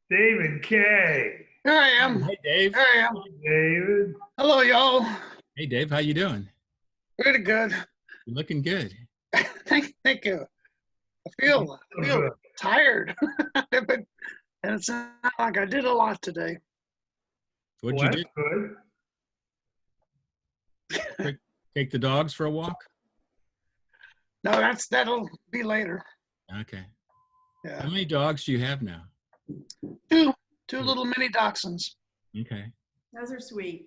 David K. Here I am. Hey, Dave. Here I am. David. Hello, y'all. Hey, Dave. How you doing? Pretty good. You're looking good. Thank you. I feel Good. tired. And it's not like I did a lot today. What'd Well, you that's do? good. Take the dogs for a walk? No, that'll be later. Okay. Yeah. How many dogs do you have now? Two little mini dachshunds. Okay. Those are sweet.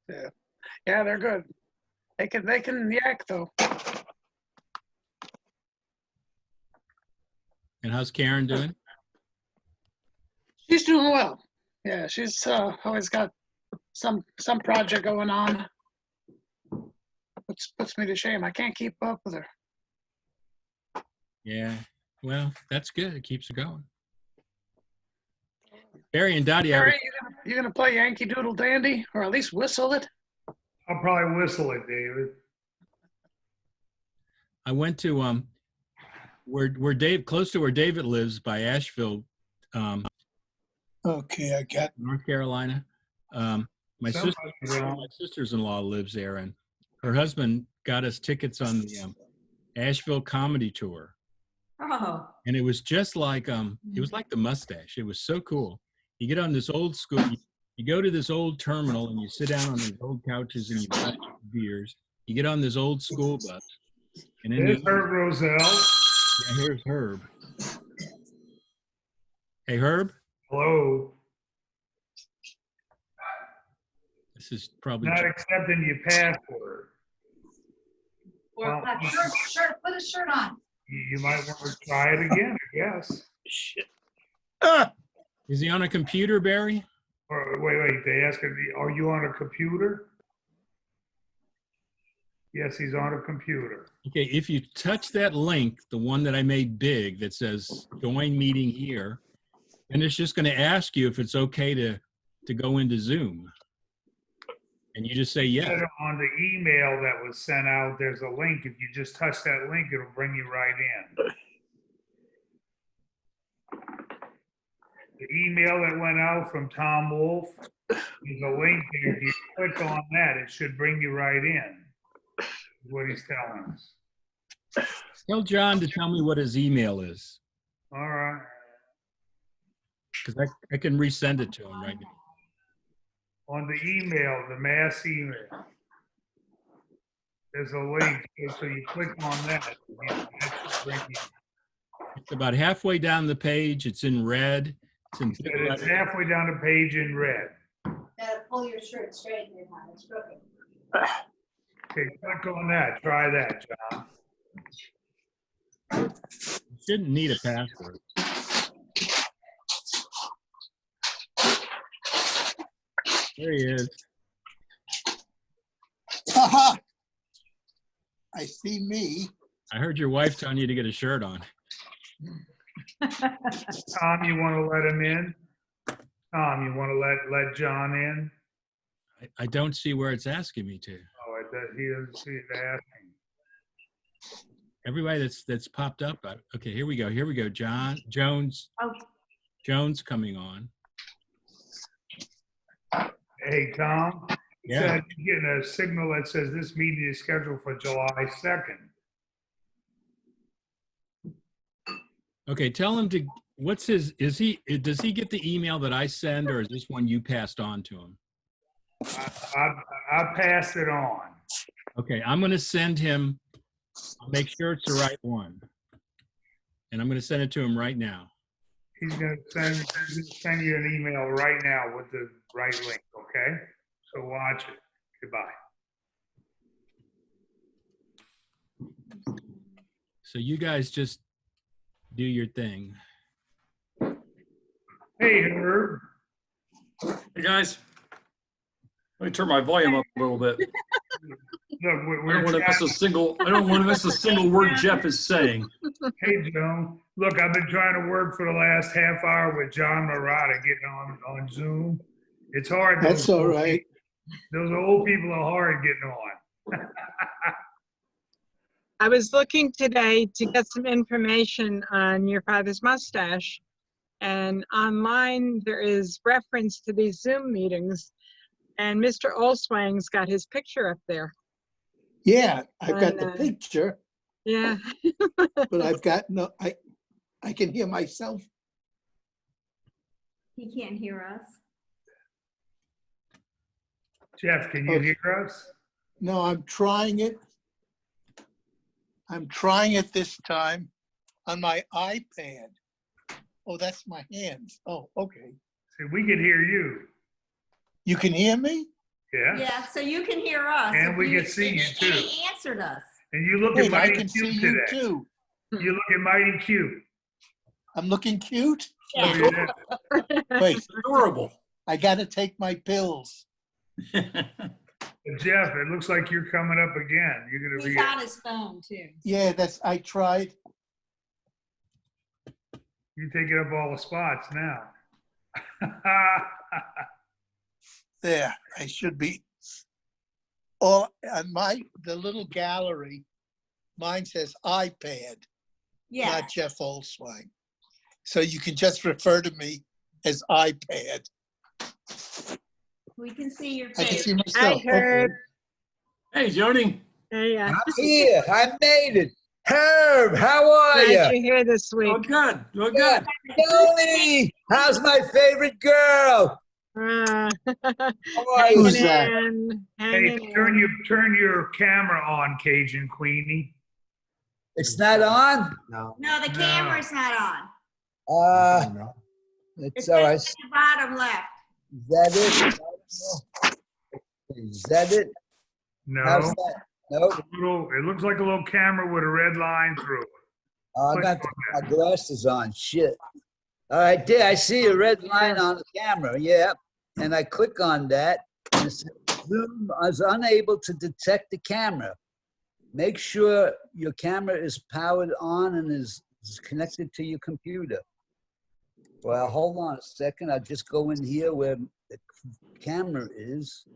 Yeah, they're good. They can yak though. And how's Karen doing? She's doing well. Yeah, she's always got some project going on. Which puts me to shame. I can't keep up with her. Yeah. Well, that's good. It keeps it going. Barry and Dottie, Barry, you gonna play Yankee Doodle Dandy, or at least whistle it? I'll probably whistle it, David. I went to where Dave, close to where David lives by Asheville, Okay, I got. North Carolina. My sister-in-law lives there, and her husband got us tickets on the Asheville comedy tour. Oh, And it was just like it was like the Mustache. It was so cool. You get on this old school, you go to this old terminal and you sit down on these old couches and you buy beers. You get on this old school bus. And then There's Herb Roselle. yeah, here's Herb. Hey, Herb. Hello. This is probably Not accepting your password. or Well, shirt, put a shirt on. You might want to try it again, I guess. Shit. Is he on a computer, Barry? Or wait, they ask him, are you on a computer? Yes, he's on a computer. Okay, if you touch that link, the one that I made big that says join meeting here, and it's just going to ask you if it's okay to go into Zoom. And you just say yes. On the email that was sent out, there's a link. If you just touch that link, it'll bring you right in. The email that went out from Tom Wolf, there's a link there. If you click on that, it should bring you right in. Is what he's telling us. Tell John to tell me what his email is, All right. because I can resend it to him right now. On the email, the mass email, there's a link. So you click on that. That should bring you. It's about halfway down the page. It's in red. It's halfway down the page in red. Gotta pull your shirt straight in your hand. It's crooked. Okay, click on that. Try that, John. You shouldn't need a password. There he is. Haha. I see me. I heard your wife telling you to get a shirt on. Tom, you want to let him in? Tom, you want to let John in? I don't see where it's asking me to. Oh, he doesn't see it asking. Everybody that's popped up. Okay, here we go. Here we go. Jones coming on. Hey, Tom. Yeah. Said you're getting a signal that says this meeting is scheduled for July 2nd. Okay, tell him to. What's his? Does he get the email that I send, or is this one you passed on to him? I passed it on. Okay, I'm going to send him. I'll make sure it's the right one, and I'm going to send it to him right now. He's going to send you an email right now with the right link, okay? So watch it. Goodbye. So you guys just do your thing. Hey, Herb. Hey guys, let me turn my volume up a little bit. Look, I don't want to miss a single. I don't want to miss a single word Jeff is saying. Hey, Joan. Look, I've been trying to work for the last half hour with John Marotta getting on Zoom. It's hard. That's all right. Those old people are hard getting on. I was looking today to get some information on your father's mustache, And on mine, there is reference to these Zoom meetings. And Mr. Olswang's got his picture up there. Yeah, I've got the And, picture, Yeah. but I've got no, I can hear myself. He can't hear us. Jeff, can you hear us? No, I'm trying it. I'm trying it this time on my iPad. Oh, that's my hands. Oh, okay. See, we can hear you. You can hear me? Yeah? Yeah, so you can hear us. And If we can see you, too. He answered us. And you look at Wait, I mighty can see cute you today. too. You look at mighty cute. I'm looking cute? Oh, Yeah. yeah. Wait, Adorable. I gotta take my pills. Jeff, it looks like you're coming up again. You're gonna He's be. on his phone too. Yeah, I tried. You're taking up all the spots now. There, I should be. Oh, on the little gallery, mine says iPad, Yeah. not Jeff Olswang. So you can just refer to me as iPad. We can see your I can face. see myself. I heard. Hey, Joni. Hey, I'm here. I made it. Herb, how are glad you? you're here this week. Oh, good. Oh, Yeah. good. Tony, how's my favorite girl? Uh, How are you? Who's that? Hey, turn your camera on, Cajun Queenie. It's not on? No, the camera's not on. It's It's all right. at the bottom left. Is that it? Is that it? No. How's that? Nope. It looks like a little camera with a red line through it. I got my glasses on. Shit. All right, there. I see a red line on the camera. Yeah. And I click on that, and it says Zoom is unable to detect the camera. Make sure your camera is powered on and is connected to your computer. Well, hold on a second. I'll just go in here where the camera is.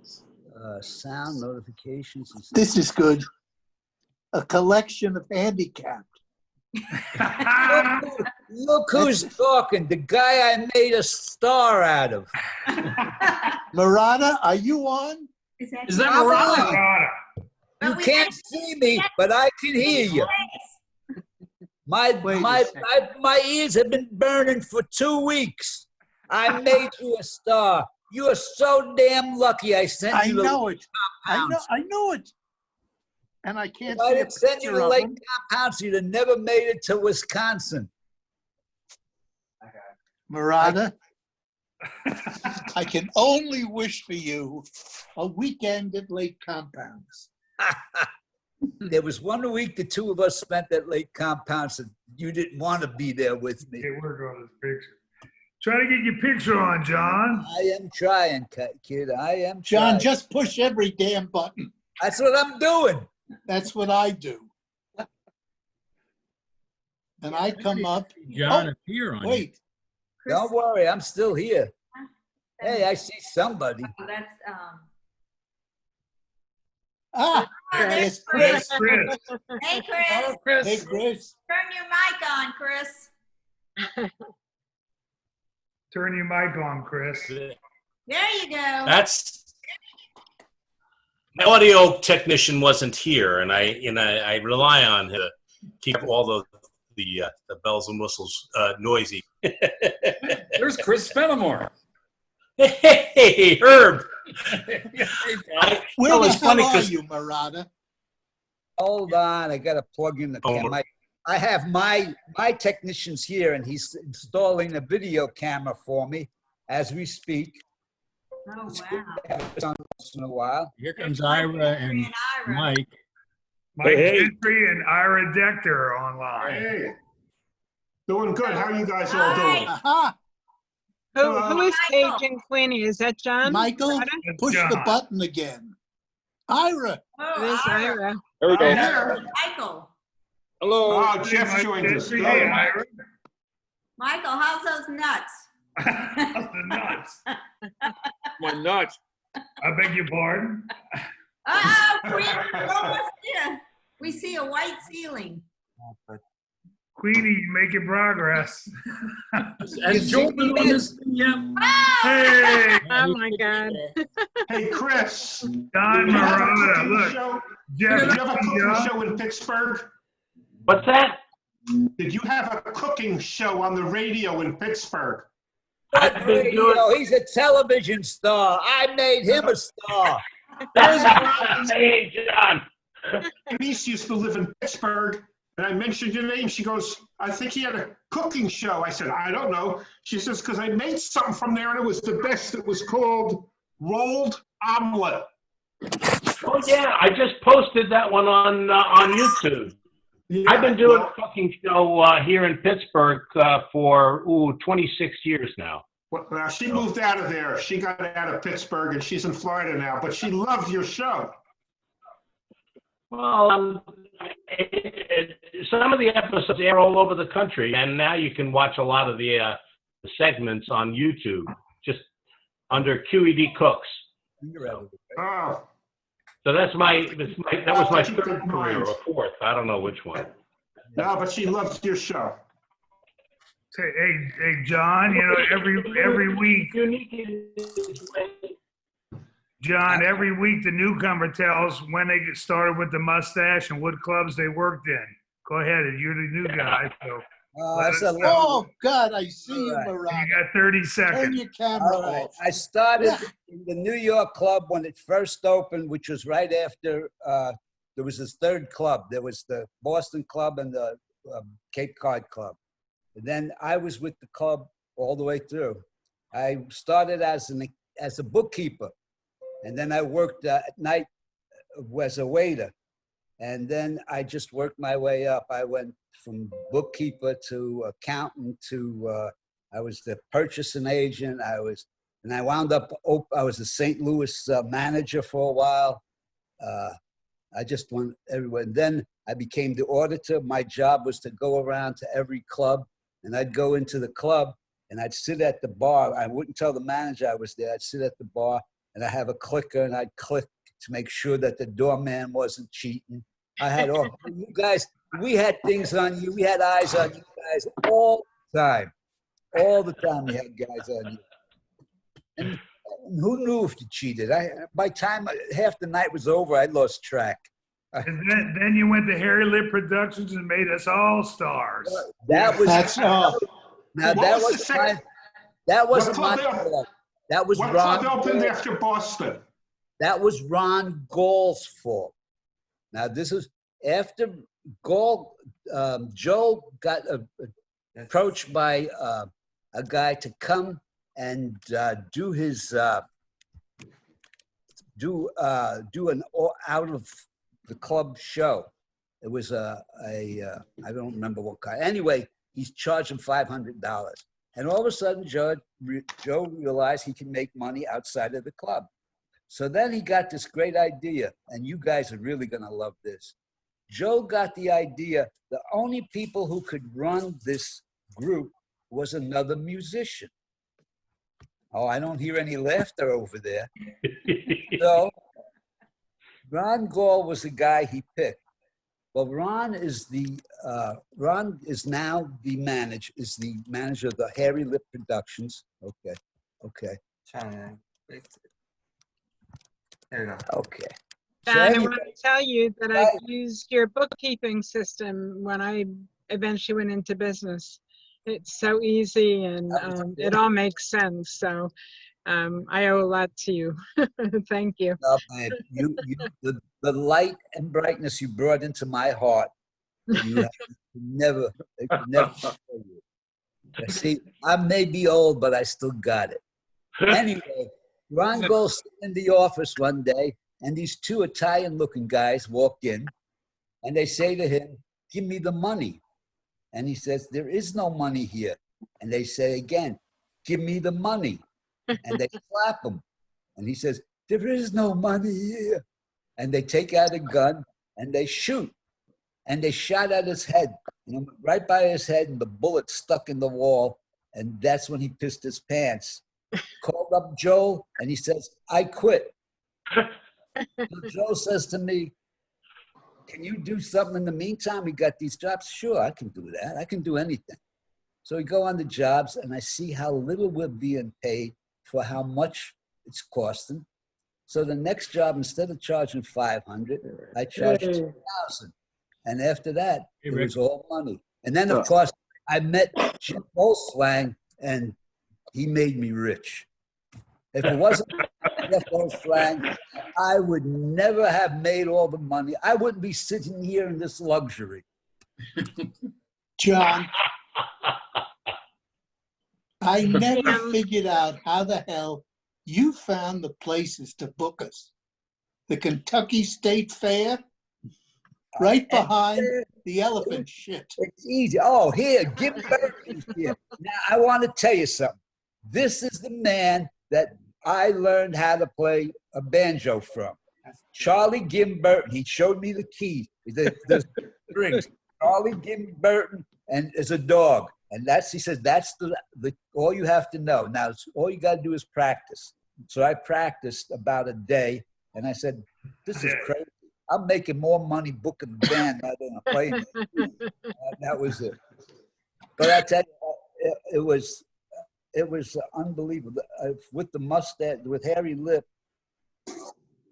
Sound notifications. And This is good. A collection of handicapped. Look who's talking. The guy I made a star out of. Marada, are you on? Is that I'm Marana? on. Rada. You can't see me, but I can hear you. My Wait a my second. my ears have been burning for 2 weeks. I made you a star. You are so damn lucky. I sent I you the know it. compounds. I know it. And I If can't I see a didn't send you picture the of lake him. compounds, you'd have never made it to Wisconsin. Marada, I can only wish for you a weekend at Lake Compounds. There was 1 week the two of us spent at Lake Compounds, and you didn't want to be there with me. Okay, work on this picture. Try to get your picture on, John. I am trying, kid. I am John, trying. just push every damn button. That's what I'm doing. That's what I do. And I come up, John Oh, appear on it. wait, Don't worry, I'm still here. Hey, I see somebody. Oh, that's, ah, oh, there's there's Chris. Chris. Hey, Chris. Chris. Hey, Chris. Turn your mic on, Chris. Turn your mic on, Chris. There you go. That's my audio technician wasn't here, and I rely on him to keep all the bells and whistles noisy. There's Chris Fenimore. Hey, Herb. Where it the was funny hell are 'cause- you, Marada? Hold on, I gotta plug in the Oh, camera. I have my technician's here, and he's installing a video camera for me as we speak. Oh, It's good wow. to have it on once in a while. Here comes Ira and Ira. Mike. Mike Gentry and Ira Dechter are online. Hey, doing good. How are you guys all Hi. doing? Aha, Who is Michael. Cajun Queenie? Is that John? Michael, Rhoda? push the John. button again. Ira, Oh, It is Ira. Ira. There we go. Ira. Michael. Hello. Oh, Jeff Mike joined us. Gentry. Good. Hey, Ira. Michael, how's those nuts? The nuts. My nuts. I beg your pardon. Oh, we see a white ceiling. Queenie, you're making progress. Has Joel been on this thing yet? Hey, Oh, my God. Hey, Chris, Don did you have a Marotta, cooking look. show? Jeff, Did you have a cooking show in Pittsburgh? What's that? Did you have a cooking show on the radio in Pittsburgh? I've been doing. Radio, he's a television star. I made him a star. Hey, John. My niece used to live in Pittsburgh, and I mentioned your name. She goes, I think he had a cooking show. I said, I don't know. She says, because I made something from there, and it was the best. It was called rolled omelet. Oh yeah, I just posted that one on YouTube. Yeah, I've been doing well, a cooking show here in Pittsburgh for 26 years now. well, she moved out of there. She got out of Pittsburgh, and she's in Florida now, but she loved your show. Well, some of the episodes air all over the country, and now you can watch a lot of the segments on YouTube, just under QED Cooks. Oh, So that was my third career or fourth. I don't know which one. no, but she loves your show. hey, John, you know, every week, John, every week the newcomer tells when they get started with the mustache and what clubs they worked in. Go ahead, you're the new guy, so That's a long. Oh, God, I see you, All right. you Marotta. got 30 Turn seconds. your camera All right. off. I started in the New York club when it first opened, which was right after there was this third club. There was the Boston Club and the Cape Cod Club. And then I was with the club all the way through. I started as a bookkeeper, and then I worked at night as a waiter. And then I just worked my way up. I went from bookkeeper to accountant to I was the purchasing agent. I wound up, I was the St. Louis manager for a while. I just went everywhere. And then I became the auditor. My job was to go around to every club, and I'd go into the club and I'd sit at the bar. I wouldn't tell the manager I was there. I'd sit at the bar and I have a clicker, and I'd click to make sure that the doorman wasn't cheating. I had all, you guys, we had things on you. We had eyes on you guys all the time. All the time we had guys on you. And who knew if you cheated? By the time half the night was over, I lost track. And then you went to Harry Lip Productions and made us all stars. That was That's now What that was the wasn't second- my, that wasn't What my club fault. That was What Ron. club opened Gall. after Boston? That was Ron Gall's fault. Now this is after Gall. Joe got approached by a guy to come and do his do an out of the club show. It was I don't remember what kind. Anyway, he's charging $500, and all of a sudden Joe realized he can make money outside of the club. So then he got this great idea, and you guys are really gonna love this. Joe got the idea the only people who could run this group was another musician. Oh, I don't hear any laughter over there. So Ron Gall was the guy he picked. Well, Ron is now the manager of the Harry Lip Productions. Okay. There you go. Okay. And I want to tell you that I used your bookkeeping system when I eventually went into business. It's so easy, and it all makes sense. So I owe a lot to you. Thank you. No, man, the light and brightness you brought into my heart, you have never. See, I may be old, but I still got it. Anyway, Ron goes in the office one day, and these two Italian-looking guys walk in, and they say to him, "Give me the money." And he says, "There is no money here." And they say again, "Give me the money." And they slap him. And he says, "There is no money here." And they take out a gun and they shoot. And they shot at his head, right by his head, and the bullet stuck in the wall. And that's when he pissed his pants. Called up Joe, and he says, "I quit." So Joe says to me, can you do something in the meantime? We got these jobs. Sure, I can do that. I can do anything. So we go on the jobs and I see how little we're being paid for how much it's costing. So the next job, instead of charging 500, I charged 2,000. And after that, it was all money. And then, of course, I met Jim Olswang, and he made me rich. If it wasn't for Jeff Olswang, I would never have made all the money. I wouldn't be sitting here in this luxury. John, I never figured out how the hell you found the places to book us. The Kentucky State Fair, right behind the elephant shit. It's easy. Oh, here, Gim Burton's here. Now, I want to tell you something. This is the man that I learned how to play a banjo from. Charlie Gim Burton. He showed me the keys, the strings. Charlie Gim Burton, and as a dog. And he says, that's the all you have to know. Now, all you got to do is practice. So I practiced about a day, and I said, this is crazy. I'm making more money booking the band than I'm playing. That was it. But I tell you, it was unbelievable. With the mustache, with hairy lip,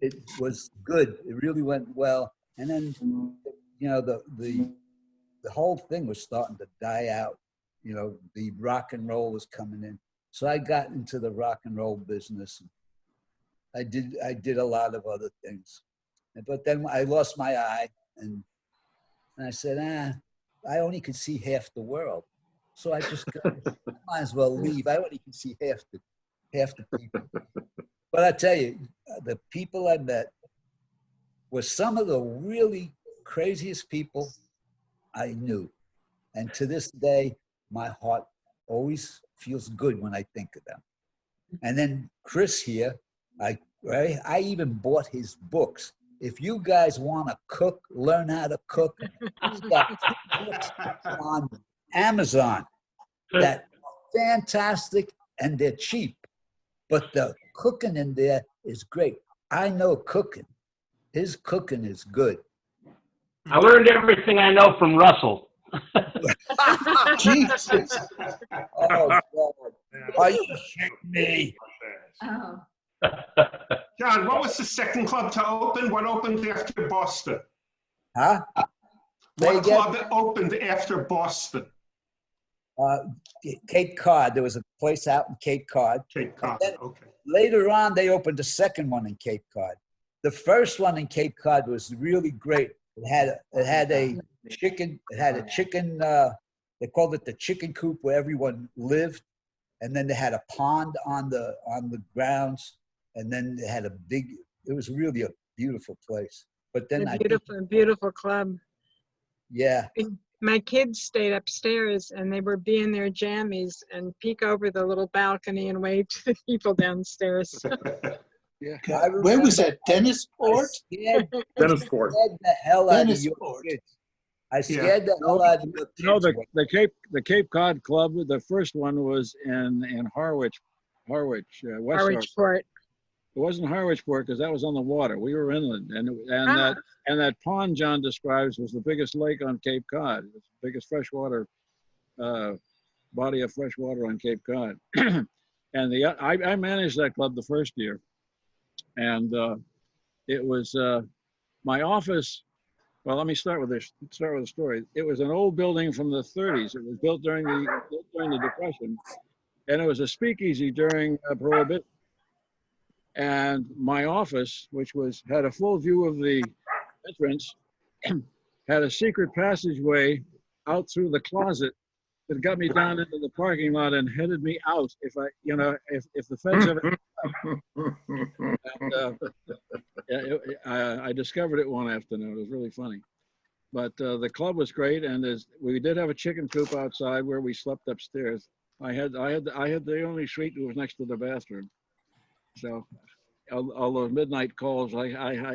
it was good. It really went well. And then, you know, the whole thing was starting to die out. You know, the rock and roll was coming in. So I got into the rock and roll business. I did a lot of other things. But then I lost my eye, and I said, I only could see half the world. So I just might as well leave. I only can see half the people. But I tell you, the people I met were some of the really craziest people I knew. And to this day, my heart always feels good when I think of them. And then Chris here, I even bought his books. If you guys want to cook, learn how to cook, he's got 2 books on Amazon that are fantastic and they're cheap. But the cooking in there is great. I know cooking. His cooking is good. I learned everything I know from Russell. Jesus. Oh, God. Are you shitting me? Oh. John, what was the second club to open? What opened after Boston? Huh? What club opened after Boston? Cape Cod. There was a place out in Cape Cod. Cape Cod, okay. Later on, they opened a second one in Cape Cod. The first one in Cape Cod was really great. It had a chicken. They called it the chicken coop where everyone lived, and then they had a pond on the grounds, and then they had it was really a beautiful place. But then beautiful club. Yeah. My kids stayed upstairs and they were being their jammies and peek over the little balcony and wave to the people downstairs. Yeah. Where was that? Tennis court? Tennis court. I scared the hell out of your kids. I scared the hell out of your kids. No, the Cape Cod Club, the first one was in Harwich, West Harwichport. It wasn't Harwichport because that was on the water. We were inland, and that pond John describes was the biggest lake on Cape Cod. It was the biggest freshwater body of fresh water on Cape Cod. And I managed that club the first year, and it was my office. Well, let me start with this. Start with a story. It was an old building from the 30s. It was built during the Depression, and it was a speakeasy during Prohibition. And my office, which had a full view of the entrance, had a secret passageway out through the closet that got me down into the parking lot and headed me out if the feds ever. And, I discovered it one afternoon. It was really funny, but the club was great, and we did have a chicken coop outside where we slept upstairs. I had the only suite that was next to the bathroom. So, all those midnight calls, I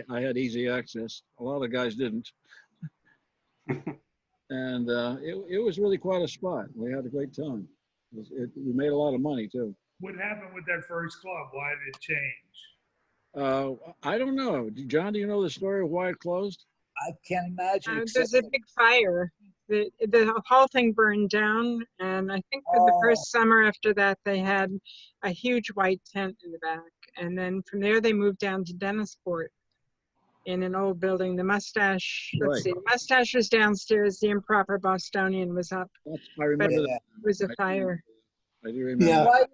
had easy access. A lot of guys didn't. And it was really quite a spot. We had a great time. We made a lot of money, too. What happened with that first club? Why did it change? I don't know. John, do you know the story of why it closed? I can't imagine. There's a big fire. The whole thing burned down, and I think for the first summer after that, they had a huge white tent in the back. And then from there, they moved down to Dennisport in an old building. The Mustache, let's Right. see, the Mustache was downstairs, the Improper Bostonian was up, I remember but that. it was a fire. I do remember. Yeah.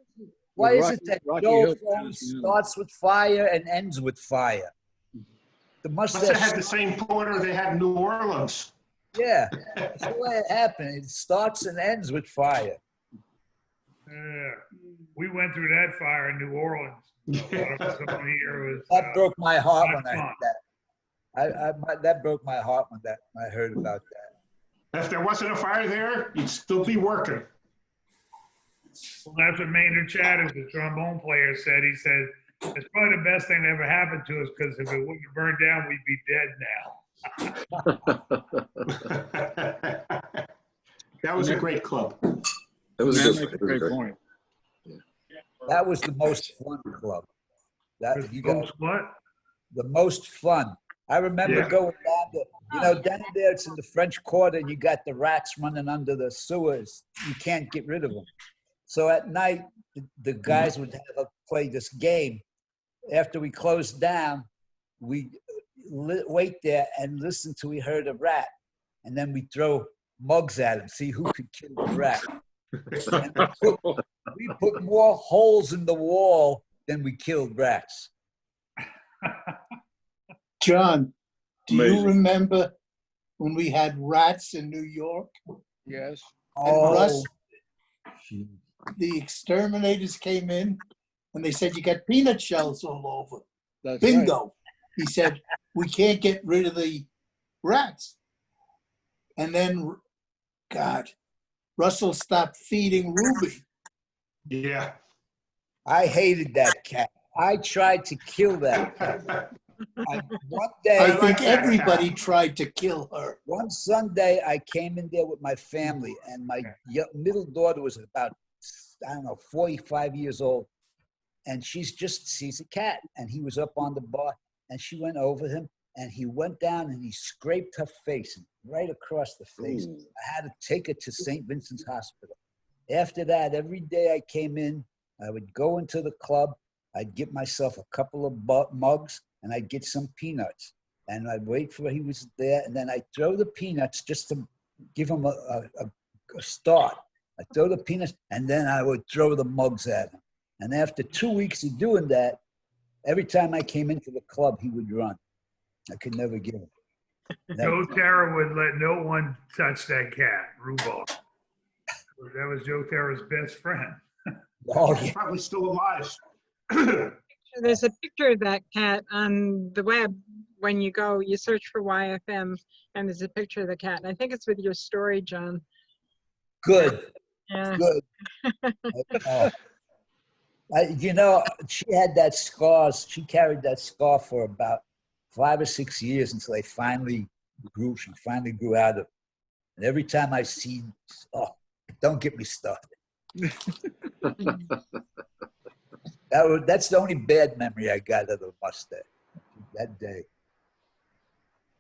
Why With is it that Rocky Joe Hill phone was the starts with fire and ends with fire? The Must have had mustache, the same porter they had in New Orleans. yeah, that's the way it happened. It starts and ends with fire. We went through that fire in New Orleans. One of us on here was, That broke my heart not when I heard fun. that. That broke my heart when I heard about that. If there wasn't a fire there, you'd still be working. Well, that's what Maynard Chatters, the trombone player, said. He said, it's probably the best thing that ever happened to us because if it wouldn't have burned down, we'd be dead now. That was a great club. That was That a makes a good, great point. That was the most fun club. That you got Folks, what? the most fun. I remember Yeah. going down down there, it's in the French Quarter, and you got the rats running under the sewers. You can't get rid of them. So at night, the guys would have play this game. After we closed down, we wait there and listen till we heard a rat. And then we throw mugs at him, see who could kill the rat. And we put more holes in the wall than we killed rats. John, do you Amazing. remember when we had rats in New York? Yes. And Russ, gee. the exterminators came in and they said, you got peanut shells all over. That's Bingo. He said, we can't get rid of the rats. And then, God, Russell stopped feeding Ruby. Yeah. I hated that cat. I tried to kill that cat. One I day, think like that everybody cat. tried to kill her. one Sunday, I came in there with my family, and my middle daughter was about, 45 years old. And she sees a cat. And he was up on the bar, and she went over him, and he went down and he scraped her face right across the face. Ooh. I had to take her to St. Vincent's Hospital. After that, every day I came in, I would go into the club, I'd get myself a couple of mugs, and I'd get some peanuts. And I'd wait for he was there, and then I'd throw the peanuts just to give him a start. I'd throw the peanuts, and then I would throw the mugs at him. And after 2 weeks of doing that, every time I came into the club, he would run. I could never get him. Joe Terra would let no one touch that cat, Rhubarb. That was Joe Terra's best friend. Oh, He's yeah. probably still alive. There's a picture of that cat on the web. When you go, you search for YFM, and there's a picture of the cat. And I think it's with your story, John. Good. Yeah. Good. She had that scar. She carried that scar for about 5 or 6 years until she finally grew out of it. And every time I see, don't get me started. That's the only bad memory I got of the mustache that day.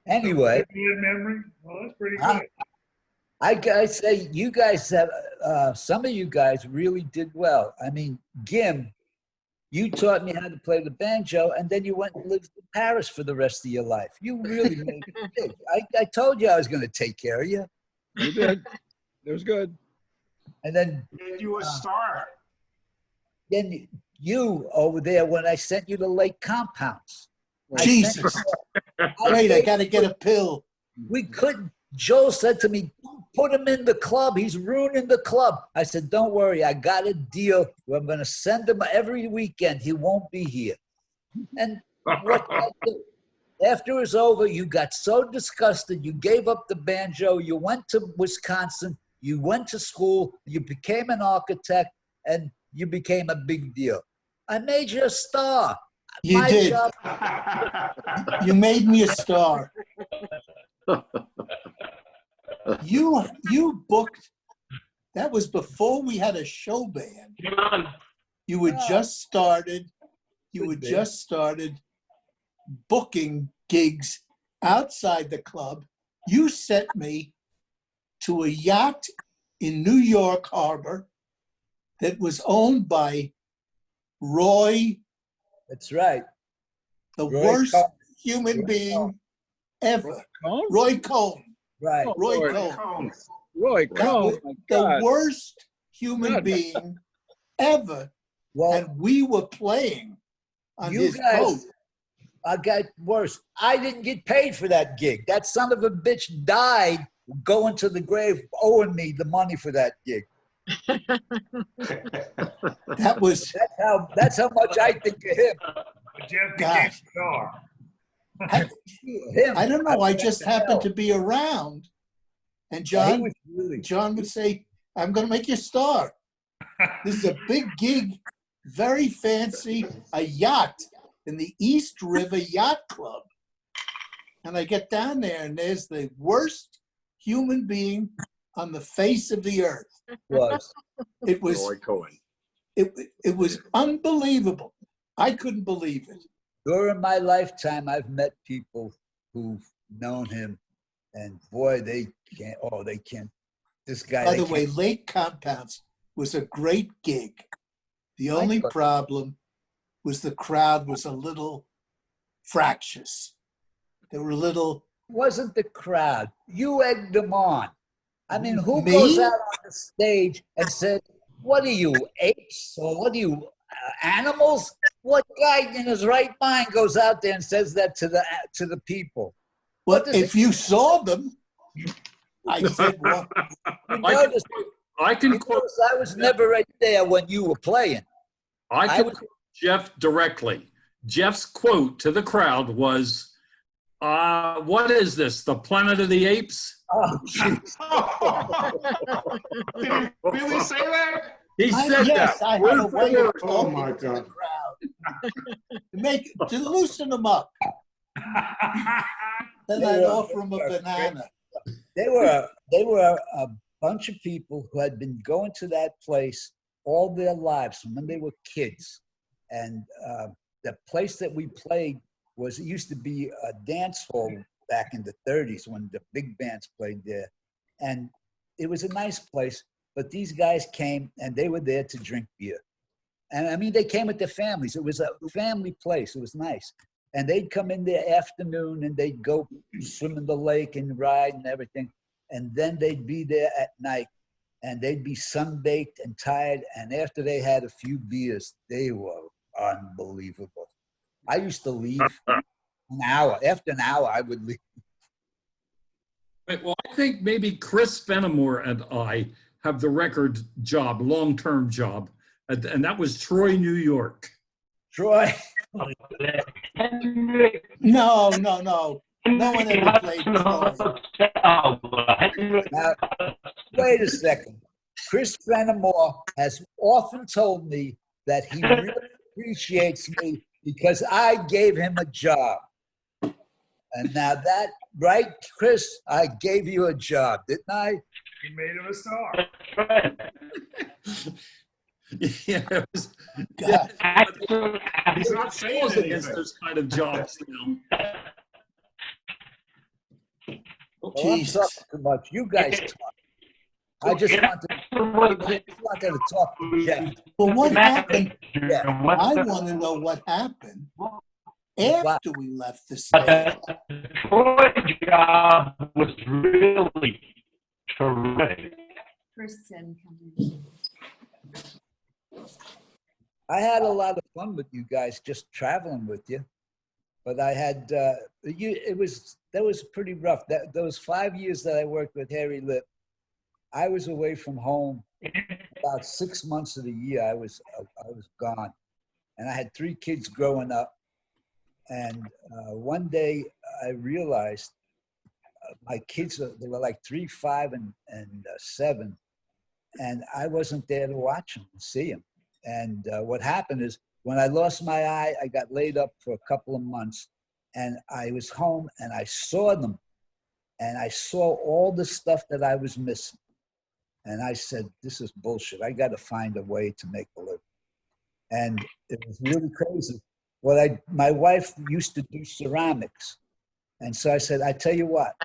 Anyway. Good memory? Well, that's pretty Huh? good. I gotta say, you guys have, some of you guys really did well. I mean, Gim, you taught me how to play the banjo, and then you went and lived in Paris for the rest of your life. You really made it big. I told you I was going to take care of you. You did. It was good. And then Made you a star. then you over there, when I sent you to Lake Compounds. Jesus. Wait, I got to get a pill. We couldn't. Joel said to me, "Don't put him in the club. He's ruining the club." I said, "Don't worry. I got a deal where I'm going to send him every weekend. He won't be here." And what did I do? After it was over, you got so disgusted. You gave up the banjo. You went to Wisconsin. You went to school. You became an architect, and you became a big deal. I made you a star. You did. job- You made me a star. You booked, that was before we had a show band. You had just started booking gigs outside the club, you sent me to a yacht in New York Harbor that was owned by Roy, That's right. the Roy worst Cohn. human Roy being ever. Cohn? Roy Cohn. Right. Oh, Roy Roy Cohn. Cohn. Roy That Cohn, was my the God. worst human God. being ever. Well, And we were playing on you his guys, boat. I got worse. I didn't get paid for that gig. That son of a bitch died going to the grave owing me the money for that gig. That was, That's how much I think of him. But Jeff became gosh. a star. Him. I don't know. I went just to happened hell. to be around. And Yeah, he John, was really. John would say, I'm going to make you a star. This is a big gig, very fancy, a yacht in the East River Yacht Club. And I get down there and there's the worst human being on the face of the earth. Was. It was, Roy Cohen. it was unbelievable. I couldn't believe it. During my lifetime, I've met people who've known him, and boy, they can't. Oh, they can't. This guy. By they the way, can't- Lake Compounds was a great gig. The only thought- problem was the crowd was a little fractious. They were a little. wasn't the crowd. You egged them on. I mean, who Me? goes out on the stage and said, "What are you, apes, or what are you, animals?" What guy in his right mind goes out there and says that to the people? Well, What does if you saw them, I said, well, You I notice, can you quote. notice I was never right there when you were playing. I I can was- quote Jeff directly. Jeff's quote to the crowd was, "What is this? The Planet of the Apes?" Oh, jeez. Did he really say that? He said yes, that. I have word a for way word. of Oh, talking my to the God. crowd. To loosen them up. Then I'd offer them a banana. They were a bunch of people who had been going to that place all their lives from when they were kids. And the place that we played it used to be a dance hall back in the 30s when the big bands played there. And it was a nice place, but these guys came and they were there to drink beer. And I mean, they came with their families. It was a family place. It was nice. And they'd come in the afternoon and they'd go swim in the lake and ride and everything. And then they'd be there at night and they'd be sunbaked and tired. And after they had a few beers, they were unbelievable. I used to leave an hour. After an hour, I would leave. Well, I think maybe Chris Fenimore and I have the record job, long-term job, and that was Troy, New York. Troy. No. No one ever played Troy. Now, wait a second. Chris Fenimore has often told me that he really appreciates me because I gave him a job. And now that, right, Chris, I gave you a job, didn't I? You made him a star. Yeah, it was, God. He's not saying against anything. those kind of jobs now. Oh, I'm Jesus. talking too much. You guys talk. I just wanted to talk to Jeff. Well, what happened? Yeah. I want to know what happened after we left the stage. The Troy job was really terrific. Kristen coming. I had a lot of fun with you guys, just traveling with you. But I had that was pretty rough. Those 5 years that I worked with Harry Lip, I was away from home about 6 months of the year. I was gone, and I had 3 kids growing up. And one day I realized my kids, they were like 3, 5, and 7, and I wasn't there to watch them and see them. And what happened is when I lost my eye, I got laid up for a couple of months, and I was home and I saw them, and I saw all the stuff that I was missing. And I said, this is bullshit. I got to find a way to make a living. And it was really crazy. My wife used to do ceramics, And so I said, I tell you what,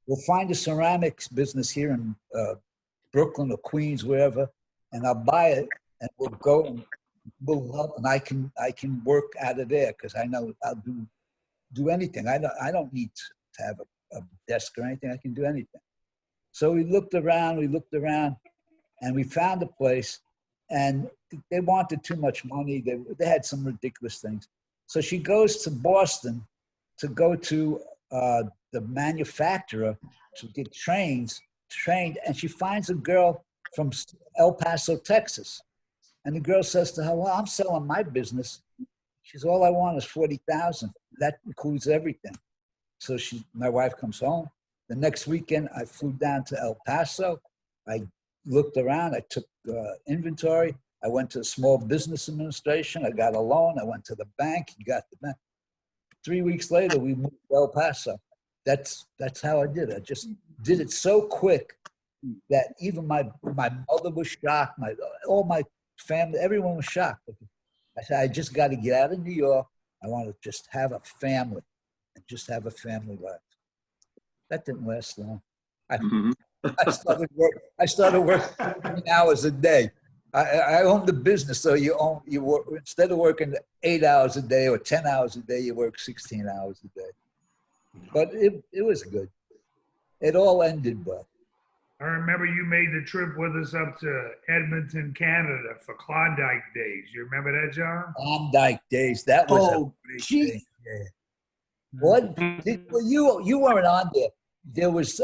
we'll find a ceramics business here in Brooklyn or Queens, wherever, and I'll buy it, and we'll go and we'll help, and I can work out of there because I know I'll do anything. I don't need to have a desk or anything. I can do anything. So we looked around, and we found a place, and they wanted too much money. They had some ridiculous things. So she goes to Boston to go to the manufacturer to get trained, and she finds a girl from El Paso, Texas. And the girl says to her, well, I'm selling my business. She says, all I want is 40,000. That includes everything. So my wife comes home. The next weekend, I flew down to El Paso. I looked around. I took inventory. I went to the Small Business Administration. I got a loan. I went to the bank. Got the bank. 3 weeks later, we moved to El Paso. That's how I did it. I just did it so quick that even my mother was shocked. All my family, everyone was shocked. I said, I just got to get out of New York. I want to just have a family and just have a family life. That didn't last long. I started working 15 hours a day. I owned the business, so you work, instead of working 8 hours a day or 10 hours a day, you work 16 hours a day. But it was good. It all ended, but. I remember you made the trip with us up to Edmonton, Canada for Klondike Days. You remember that, John? Klondike Days. That was a great day. Yeah. What? Well, you weren't on there. There was,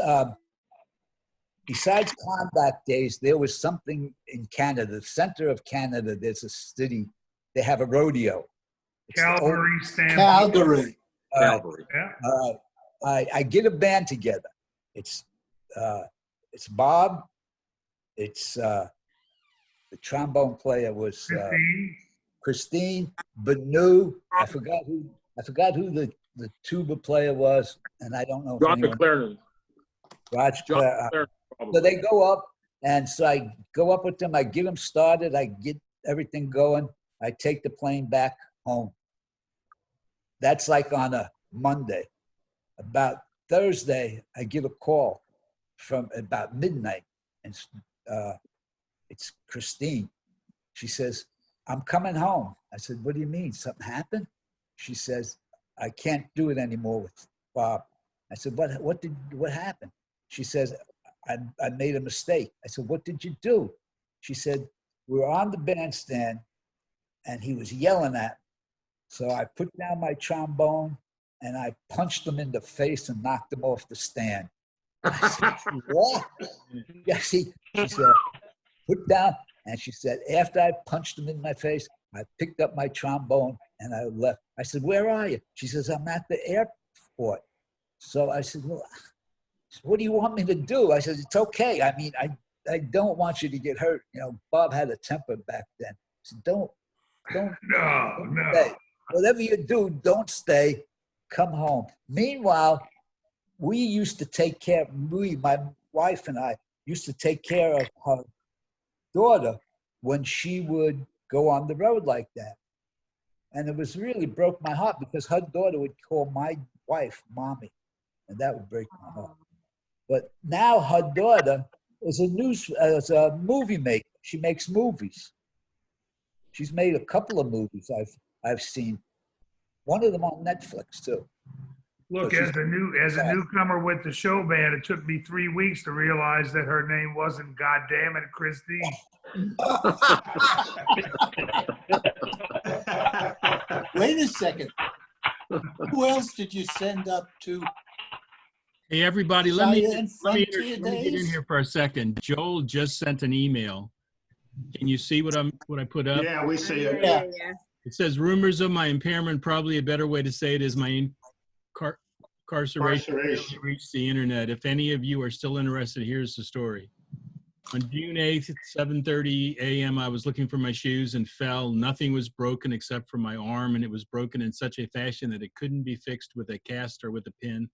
besides Klondike Days, there was something in Canada, the center of Canada. There's a city. They have a rodeo. Calgary Stampede. Calgary. Calgary. Yeah. I get a band together. It's Bob. It's the trombone player was Christine Banu. I forgot who the tuba player was, and I don't know. Roger Clare. Roger Clare. So they go up, and so I go up with them. I get them started. I get everything going. I take the plane back home. That's like on a Monday. About Thursday, I get a call from about midnight, and it's Christine. She says, I'm coming home. I said, what do you mean? Something happened? She says, I can't do it anymore with Bob. I said, what happened? She says, I made a mistake. I said, what did you do? She said, we were on the bandstand and he was yelling at me. So I put down my trombone and I punched him in the face and knocked him off the stand. I said, what? Yeah, she said, put down. And she said, after I punched him in my face, I picked up my trombone and I left. I said, where are you? She says, I'm at the airport. So I said, well, what do you want me to do? I said, it's okay. I mean, I don't want you to get hurt. You know, Bob had a temper back then. I said, don't stay. Whatever you do, don't stay. Come home. Meanwhile, we used to take care, my wife and I used to take care of her daughter when she would go on the road like that. And it was really broke my heart because her daughter would call my wife mommy, and that would break my heart. But now her daughter is a movie maker. She makes movies. She's made a couple of movies I've seen. One of them on Netflix too. Look, So as a newcomer with the show band, it took me 3 weeks to realize that her name wasn't Goddamn It Christine. Wait a second. Who else did you send up to? Hey, everybody, let me get Yfm-Friday in days? here for a second. Joel just sent an email. Can you see what I put up? Yeah, we see it. Yeah. It says, rumors of my impairment, probably a better way to say it is my incarceration reached the internet. If any of you are still interested, here's the story. On June 8th at 7:30 a.m., I was looking for my shoes and fell. Nothing was broken except for my arm, and it was broken in such a fashion that it couldn't be fixed with a cast or with a pin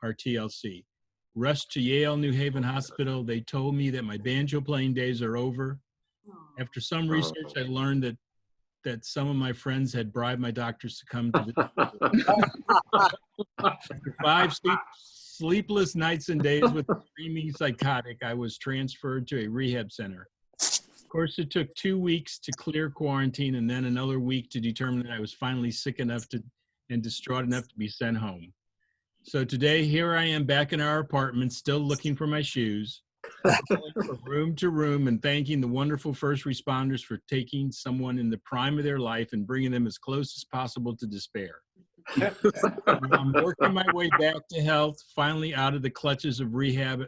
or TLC. Rushed to Yale New Haven Hospital. They told me that my banjo playing days are over. After some research, I learned that that some of my friends had bribed my doctors to come to the After 5 sleepless nights and days with a screaming psychotic, I was transferred to a rehab center. Of course, it took 2 weeks to clear quarantine and then another week to determine that I was finally sick enough and distraught enough to be sent home. So today, here I am back in our apartment, still looking for my shoes, going from room to room and thanking the wonderful first responders for taking someone in the prime of their life and bringing them as close as possible to despair. I'm working my way back to health, finally out of the clutches of rehab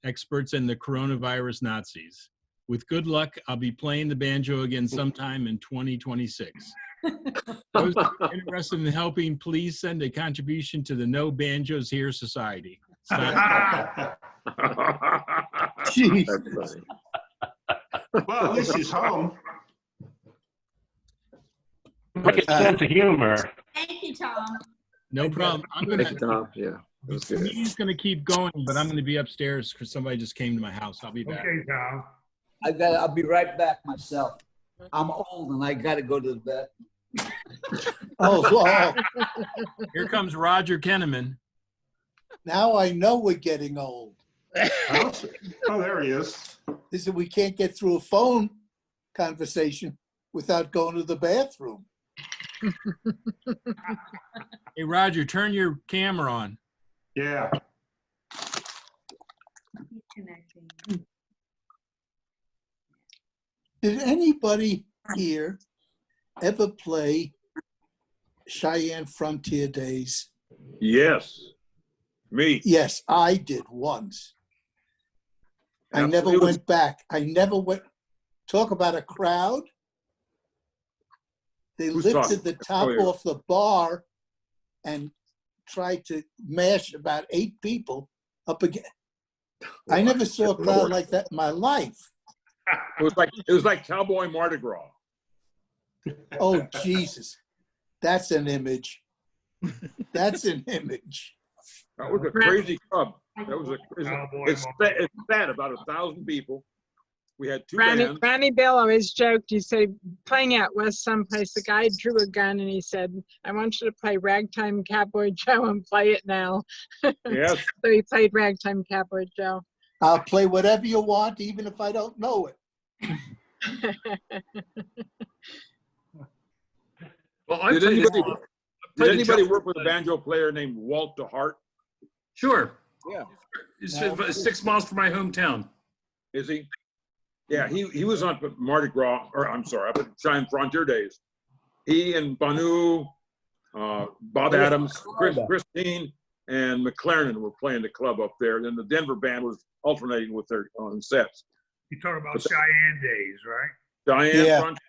experts and the coronavirus Nazis. With good luck, I'll be playing the banjo again sometime in 2026. Those interested in helping, please send a contribution to the No Banjos Here Society. Jesus. Well, at least he's home. Like a sense of humor. Thank you, Tom. No problem. I'm Thank you, gonna. Tom. Yeah, that was The good. meeting's gonna keep going, but I'm gonna be upstairs because somebody just came to my house. I'll be back. Okay, Tom. I'll be right back myself. I'm old and I gotta go to the bed. Oh, Here comes Roger Kenneman. now I know we're getting old. Oh, there he is. This is, we can't get through a phone conversation without going to the bathroom. Hey, Roger, turn your camera on. Yeah. He's connecting. Did anybody here ever play Cheyenne Frontier Days? Yes. Me. Yes, I did once. I never Absolutely. went back. I never went. Talk about a crowd. They Who's lifted talking? the top Oh, yeah. off the bar and tried to mash about 8 people up again. I never saw a crowd like that in my life. It was like Cowboy Mardi Gras. Oh, Jesus. That's an image. That's an image. That was a crazy club. That was Cowboy it's fat, about 1,000 people. We had 2 bands. Randy Bill always joked, he said, playing out west someplace, the guy drew a gun and he said, I want you to play Ragtime Cowboy Joe and play it now. Yes. So he played Ragtime Cowboy Joe. I'll play whatever you want, even if I don't know it. Well, I Did played anybody, it- did played a anybody joke- work with a banjo player named Walter Hart? Sure. Yeah. It's 6 miles from my hometown. Is he? Yeah, he was on Mardi Gras, or I'm sorry, up at Cheyenne Frontier Days. He and Banu, Bob Adams, Christine, and McLaren were playing the club up there. Then the Denver band was alternating with their sets. You talk about Cheyenne Days, right? Cheyenne Yeah. Frontier.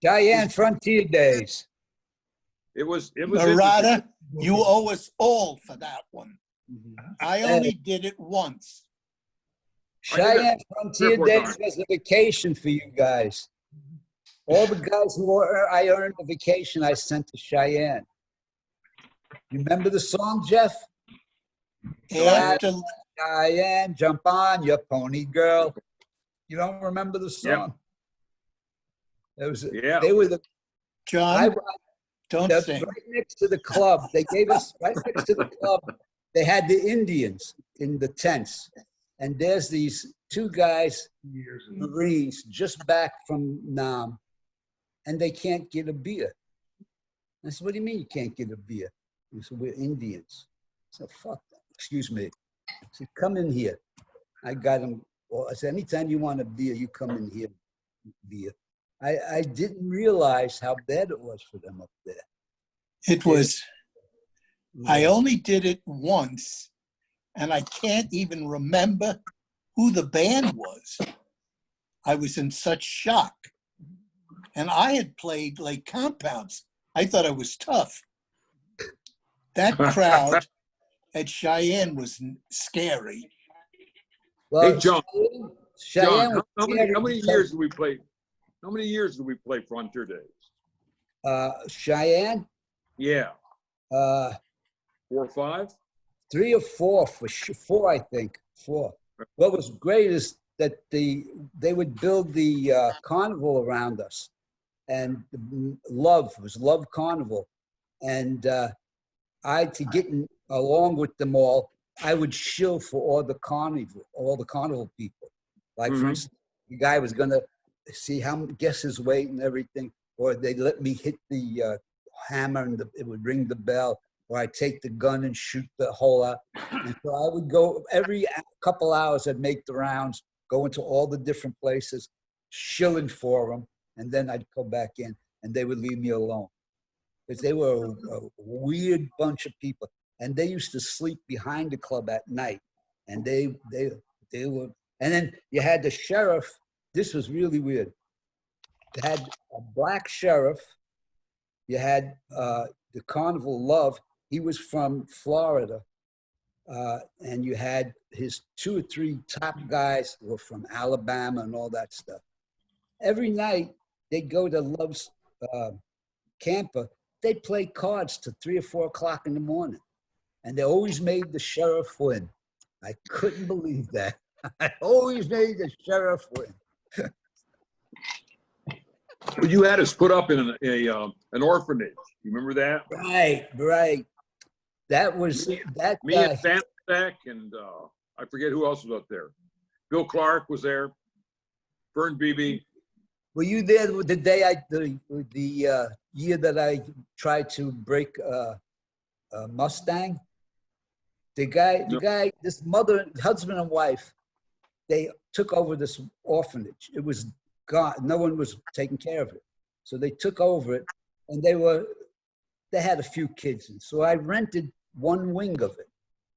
Cheyenne Frontier Days. It was Narada, you owe us all for that one. I only did it once. Cheyenne Frontier Days was a vacation for you guys. All the guys I earned a vacation, I sent to Cheyenne. You remember the song, Jeff? After, Cheyenne, jump on your pony, girl. You don't remember the song? It was. Yeah. They were the. John, don't that's sing. right next to the club. They gave us right next to the club. They had the Indians in the tents, and there's these 2 guys, Marines, just back from Nam, and they can't get a beer. I said, "What do you mean you can't get a beer?" He said, "We're Indians." I said, "Fuck that." Excuse me. I said, "Come in here." I got him. Well, I said, "Anytime you want a beer, you come in here, beer." I didn't realize how bad it was for them up there. It was, I only did it once, and I can't even remember who the band was. I was in such shock. And I had played like compounds. I thought I was tough. That crowd at Cheyenne was scary. Well, Hey, John. Cheyenne John, how many was years did we play? How many years did we play Frontier Days? Cheyenne? Yeah. 4 or 5? 3 or 4 for sure. 4, I think. 4. What was great is that they would build the carnival around us, and Love was Love Carnival. And to get along with them all, I would shill for all the carnival people. Like, for instance, the guy was going to see guess his weight and everything, or they let me hit the hammer and it would ring the bell, or I take the gun and shoot the hole out. And so I would go every couple hours. I'd make the rounds, go into all the different places, shilling for them, and then I'd go back in, and they would leave me alone because they were a weird bunch of people, and they used to sleep behind the club at night, and they were. And then you had the sheriff. This was really weird. You had a black sheriff. You had the Carnival Love. He was from Florida. And you had his 2 or 3 top guys were from Alabama and all that stuff. Every night, they'd go to Love's camper. They'd play cards till 3 or 4 o'clock in the morning. And they always made the sheriff win. I couldn't believe that. I always made the sheriff win. Well, you had us put up in an orphanage. You remember that? Right. That was that me guy. and Fansack and I forget who else was up there. Bill Clark was there. Vern Beebe. Were you there the day the year that I tried to break a Mustang? The guy, this husband and wife, they took over this orphanage. It was gone. No one was taking care of it. So they took over it, and they had a few kids. And so I rented one wing of it.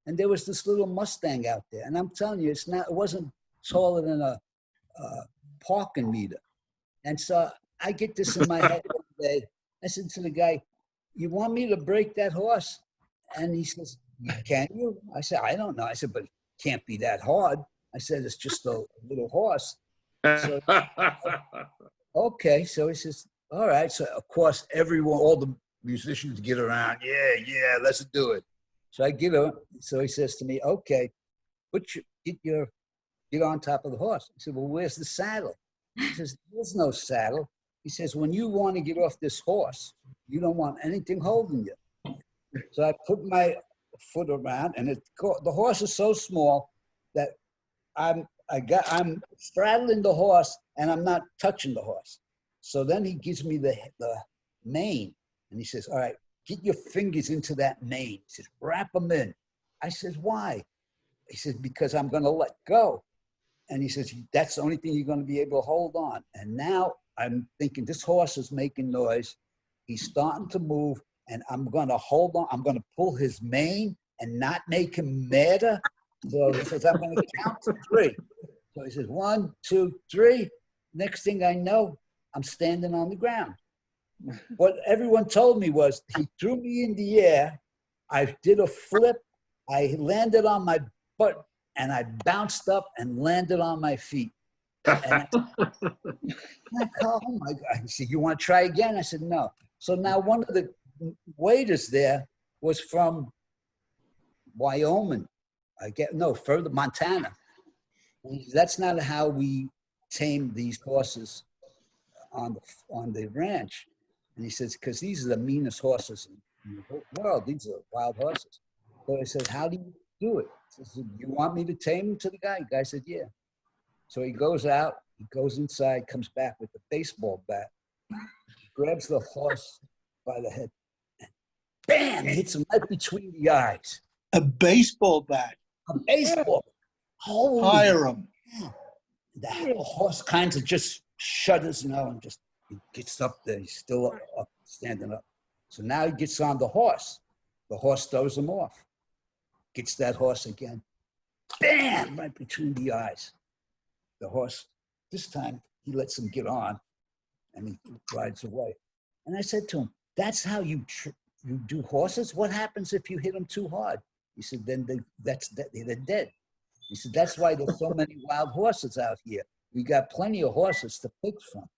And there was this little Mustang out there. And I'm telling you, it wasn't taller than a parking meter. And so I get this in my head one day. I said to the guy, "You want me to break that horse?" And he says, "Can you?" I said, "I don't know." I said, "But it can't be that hard." I said, "It's just a little horse." So, okay. So he says, "All right." So of course, all the musicians get around. Yeah, let's do it. So I give him. So he says to me, "Okay, get on top of the horse." I said, "Well, where's the saddle?" He says, "There's no saddle." He says, "When you want to get off this horse, you don't want anything holding you." So I put my foot around, and the horse is so small that I'm straddling the horse, and I'm not touching the horse. So then he gives me the mane, and he says, "All right, get your fingers into that mane." He says, "Wrap them in." I says, "Why?" He says, "Because I'm going to let go." And he says, "That's the only thing you're going to be able to hold on." And now I'm thinking, this horse is making noise. He's starting to move, and I'm going to hold on. I'm going to pull his mane and not make him madder. So he says, "I'm going to count to 3. So he says, 1, 2, 3. Next thing I know, I'm standing on the ground. What everyone told me was he threw me in the air. I did a flip. I landed on my butt, and I bounced up and landed on my feet. And I called, "Oh my God." He said, "You want to try again?" I said, "No." So now one of the waiters there was from Wyoming. Further, Montana. And he said, "That's not how we tame these horses on the ranch." And he says, "Because these are the meanest horses in the whole world. These are wild horses." So he says, "How do you do it?" He says, "You want me to tame him to the guy?" The guy said, "Yeah." So he goes out, he goes inside, comes back with a baseball bat, grabs the horse by the head, and bam, hits him right between the eyes. A baseball bat. A baseball. Holy. Hire him. The horse kind of just shudders, and just he gets up there. He's still up, standing up. So now he gets on the horse. The horse throws him off. Gets that horse again. Bam! Right between the eyes. The horse, this time, he lets him get on, and he rides away. And I said to him, "That's how you do horses? What happens if you hit them too hard?" He said, "Then they're dead." He said, "That's why there's so many wild horses out here. We got plenty of horses to pick from."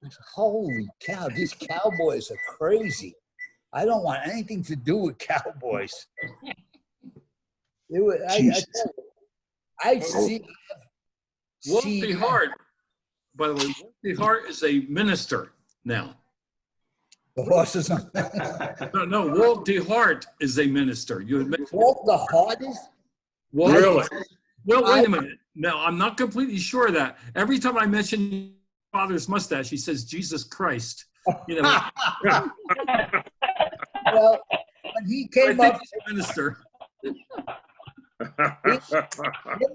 I said, "Holy cow, these cowboys are crazy. I don't want anything to do with cowboys." I see. Wolfie Hart, by the way, Wolfie Hart is a minister. now. The horses on. No, Walt DeHart is a minister. You had mentioned Walt the Hardest? Walt. Really? Well, wait a minute. Now, I'm not completely sure of that. Every time I mention father's mustache, he says, Jesus Christ. You know, Well, when he I came think up, he's a minister. him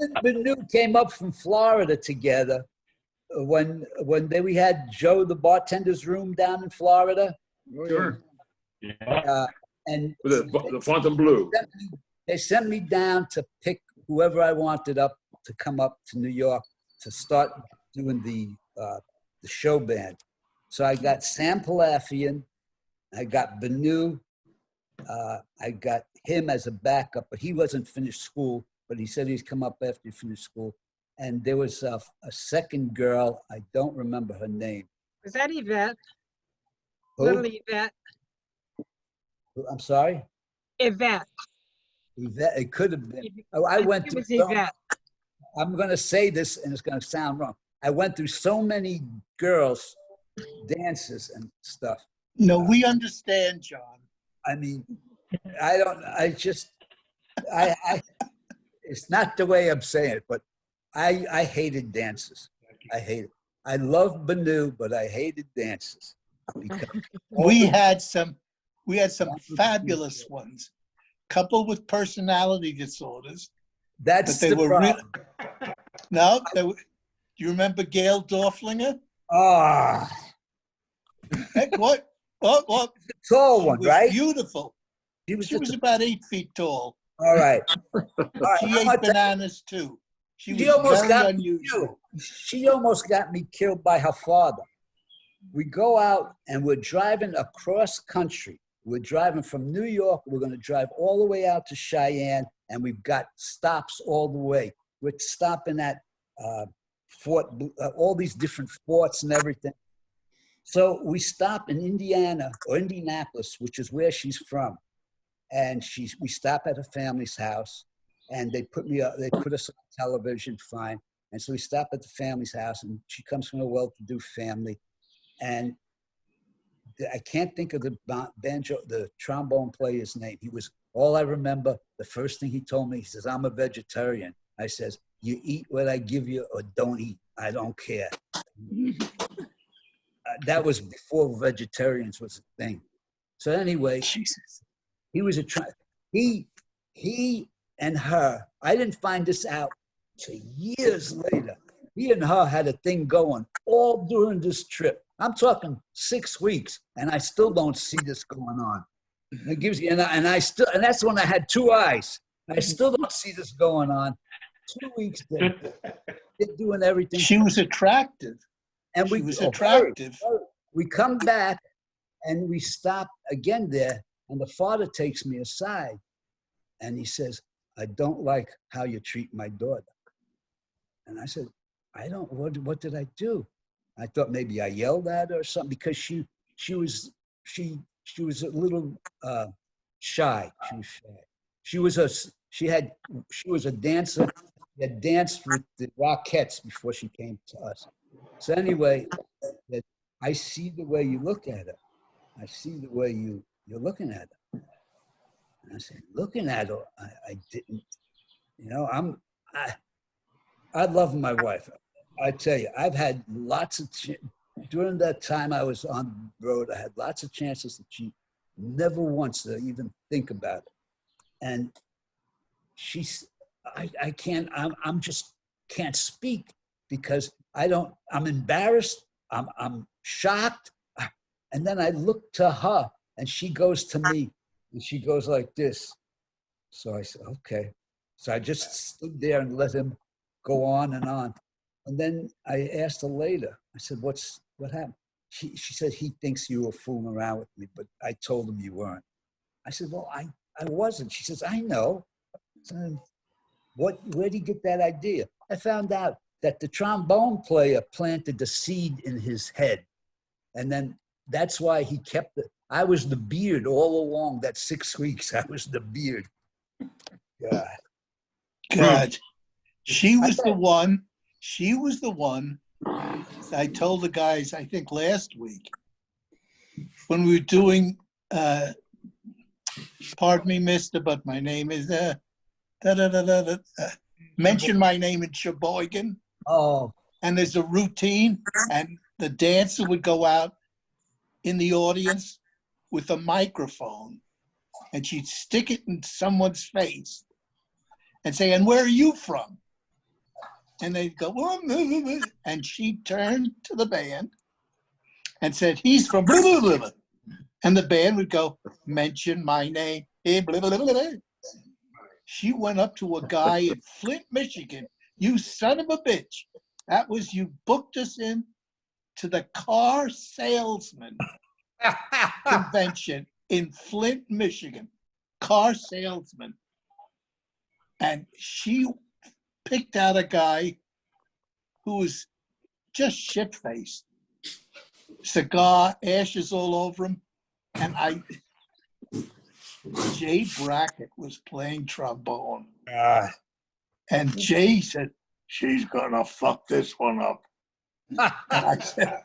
and Benu came up from Florida together when we had Joe the bartender's room down in Florida. Sure. And The Fontainebleau. they sent me down to pick whoever I wanted up to come up to New York to start doing the show band. So I got Sam Palafian, I got Benu, I got him as a backup, but he wasn't finished school, but he said he'd come up after he finished school. And there was a second girl, I don't remember her name. Was that Yvette? Who? Little Yvette? I'm sorry? Yvette. Yvette, it could have been. I I went think it through. was Yvette. I'm going to say this, and it's going to sound wrong. I went through so many girls' dances and stuff. No, we understand, John. I mean, it's not the way I'm saying it, but I hated dances. I hate it. I love Benu, but I hated dances. Because We had some fabulous ones, couple with personality disorders. That's but they the were problem. No, do you remember Gail Dorflinger? Ah, Heck, what? What? tall She one, was right? Beautiful. She was She was about 8 feet tall. all right. She ate bananas too. She was almost very got me unusual. killed. She almost got me killed by her father. We go out and we're driving across country. We're driving from New York. We're going to drive all the way out to Cheyenne, and we've got stops all the way. We're stopping at Fort, all these different forts and everything. So we stop in Indiana or Indianapolis, which is where she's from, and we stop at her family's house, and they put us on television, fine. And so we stop at the family's house, and she comes from a well-to-do family, and I can't think of the trombone player's name. All I remember, the first thing he told me, he says, I'm a vegetarian. I says, you eat what I give you or don't eat. I don't care. That was before vegetarians was a thing. So anyway, Jesus. he was he and her, I didn't find this out till years later. He and her had a thing going all during this trip. I'm talking 6 weeks, and I still don't see this going on. It gives you, and that's when I had 2 eyes. I still don't see this going on. 2 weeks they're doing everything. She was attractive. And she was attractive. We come back and we stop again there, and the father takes me aside, and he says, I don't like how you treat my daughter. And I said, what did I do? I thought maybe I yelled at her or something, because she was a little shy. She was a dancer. She had danced with the Rockettes before she came to us. So anyway, I see the way you look at her. I see the way you're looking at her. And I said, looking at her, I didn't, I love my wife. I tell you, I've had lots of, during that time I was on the road, I had lots of chances to cheat. Never once did I even think about it. And I just can't speak, because I'm embarrassed. I'm shocked. And then I look to her, and she goes to me, and she goes like this. So I said, okay. So I just stood there and let him go on and on. And then I asked her later, I said, what happened? She said, he thinks you were fooling around with me, but I told him you weren't. I said, well, I wasn't. She says, I know. So where'd he get that idea? I found out that the trombone player planted the seed in his head. And then that's why he kept it. I was the beard all along that 6 weeks. I was the beard. God. She was the one I told the guys, I think last week, when we were doing, pardon me, mister, but my name is, mention my name in Sheboygan. Oh, And there's a routine, and the dancer would go out in the audience with a microphone, and she'd stick it in someone's face and say, "And where are you from?" And they'd go, and she turned to the band and said, "He's from blah, blah, blah, blah." And the band would go, "Mention my name." Blah, blah, blah, blah. She went up to a guy in Flint, Michigan. "You son of a bitch. That was, you booked us in to the car salesman convention in Flint, Michigan. Car salesman." And she picked out a guy who was just shit-faced. Cigar, ashes all over him. And Jay Brackett was playing trombone. And Jay said, "She's gonna fuck this one up." And I said,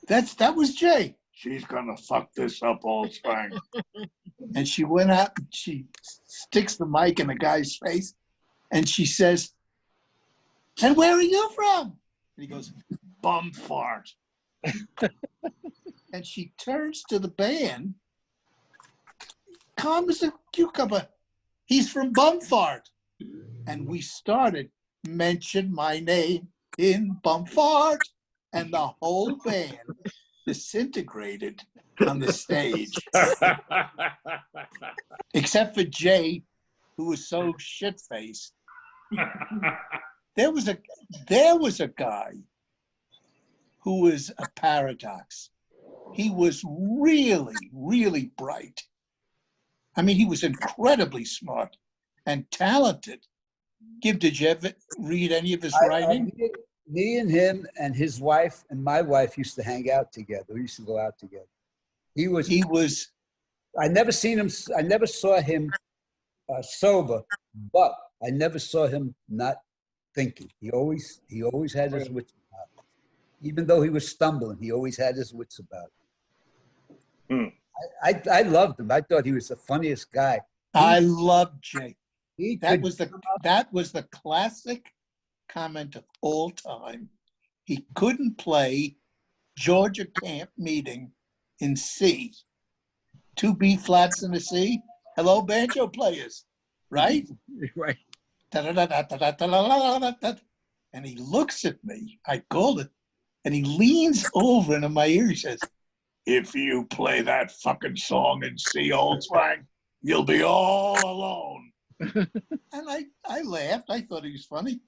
that was Jay. "She's gonna fuck this up, old spang." And she went out and she sticks the mic in the guy's face and she says, "And where are you from?" And he goes, "Bum fart." And she turns to the band, calm as a cucumber. "He's from Bumfart." And we started, "Mention my name in Bumfart." And the whole band disintegrated on the stage. Except for Jay, who was so shit-faced. There was a guy who was a paradox. He was really, really bright. I mean, he was incredibly smart and talented. Did you ever read any of his writing? Me and him and his wife and my wife used to hang out together. We used to go out together. He was. I never saw him sober, but I never saw him not thinking. He always had his wits about him. Even though he was stumbling, he always had his wits about him. I loved him. I thought he was the funniest guy. I loved Jay. That was the classic comment of all time. He couldn't play Georgia Camp Meeting in C. 2 B flats in the C. Hello, banjo players, right? Right. And he looks at me. I called it. And he leans over into my ear. He says, "If you play that fucking song in C, old swag, you'll be all alone." And I laughed. I thought he was funny.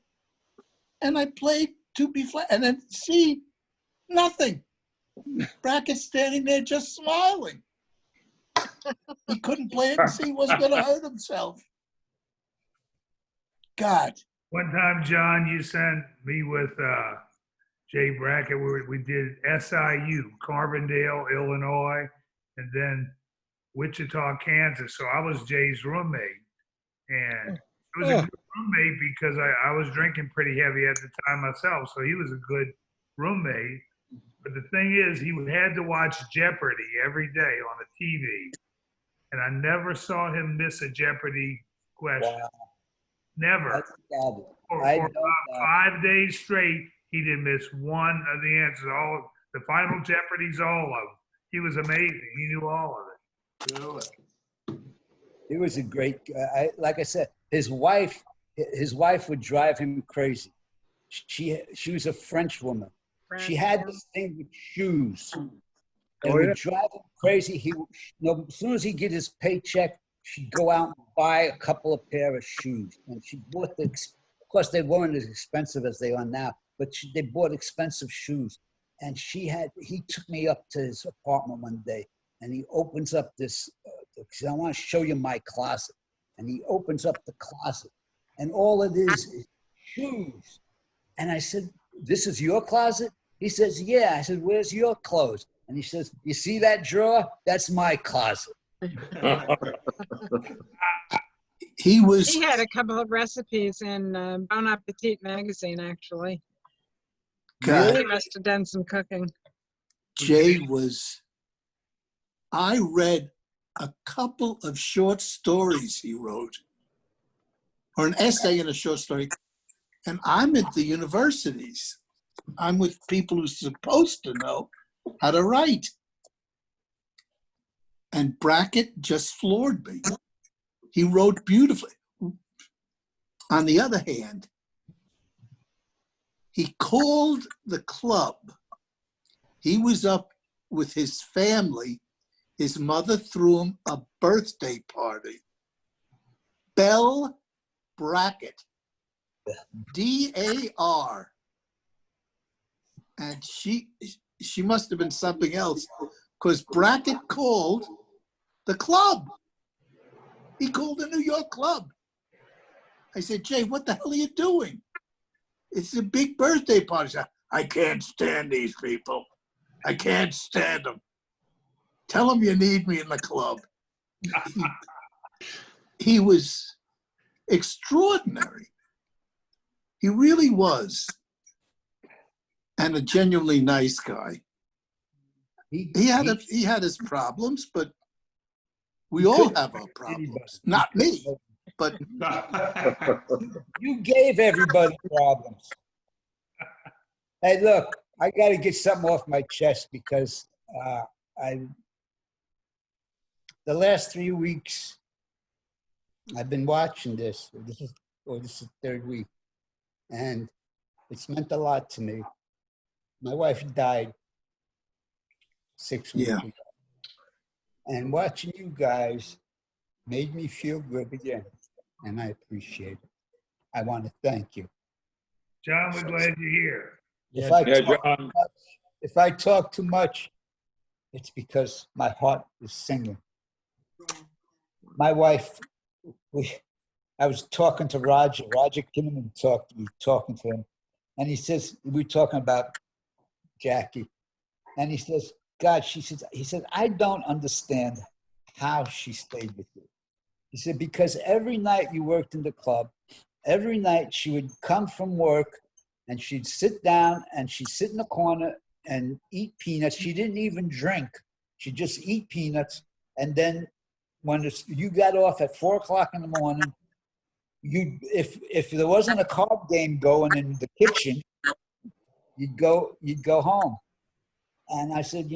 And I played 2 B flat. And then C, nothing. Brackett standing there just smiling. He couldn't play it and C, he wasn't going to hurt himself. God. One time, John, you sent me with Jay Brackett. We did SIU, Carbondale, Illinois, and then Wichita, Kansas. So I was Jay's roommate. And it was a good roommate because I was drinking pretty heavy at the time myself. So he was a good roommate. But the thing is, he had to watch Jeopardy every day on the TV. And I never saw him miss a Jeopardy question. Wow. Never. For about 5 days straight, he didn't miss one of the answers. All the final Jeopardy's, all of them. He was amazing. He knew all of it. He was a great guy. Like I said, his wife would drive him crazy. She was a French woman. She had this thing with shoes. It would drive him crazy. As soon as he get his paycheck, she'd go out and buy a couple of pair of shoes. And she bought of course, they weren't as expensive as they are now, but they bought expensive shoes. And he took me up to his apartment one day, and he opens up this, I want to show you my closet. And he opens up the closet, and all it is shoes. And I said, "This is your closet?" He says, "Yeah." I said, "Where's your clothes?" And he says, "You see that drawer? That's my closet." He had a couple of recipes in Bon Appetit magazine, actually. God. He must have done some cooking. Jay was I read a couple of short stories he wrote, or an essay and a short story, and I'm at the universities. I'm with people who are supposed to know how to write. And Brackett just floored me. He wrote beautifully. On the other hand, he called the club. He was up with his family. His mother threw him a birthday party. Belle Brackett, D-A-R. And she must have been something else, because Brackett called the club. He called the New York club. I said, Jay, what the hell are you doing? It's a big birthday party. He said, I can't stand these people. I can't stand them. Tell them you need me in the club. He was extraordinary. He really was. And a genuinely nice guy. He had his problems, but we all have our problems. Not me, but You gave everybody problems. Hey, look, I got to get something off my chest because the last 3 weeks I've been watching this. This is the third week, and it's meant a lot to me. My wife died 6 weeks ago, and watching you guys made me feel good again, and I appreciate it. I want to thank you. John, we're glad you're here. If I talk too much, it's because my heart is singing. My wife, I was talking to Roger. Roger Kinnaman talking to him, and he says, we're talking about Jackie, and he says, God, he said, I don't understand how she stayed with you. He said, because every night you worked in the club, every night she would come from work and she'd sit down and she'd sit in the corner and eat peanuts. She didn't even drink. She'd just eat peanuts. And then when you got off at 4 o'clock in the morning, if there wasn't a card game going in the kitchen, you'd go home. And I said,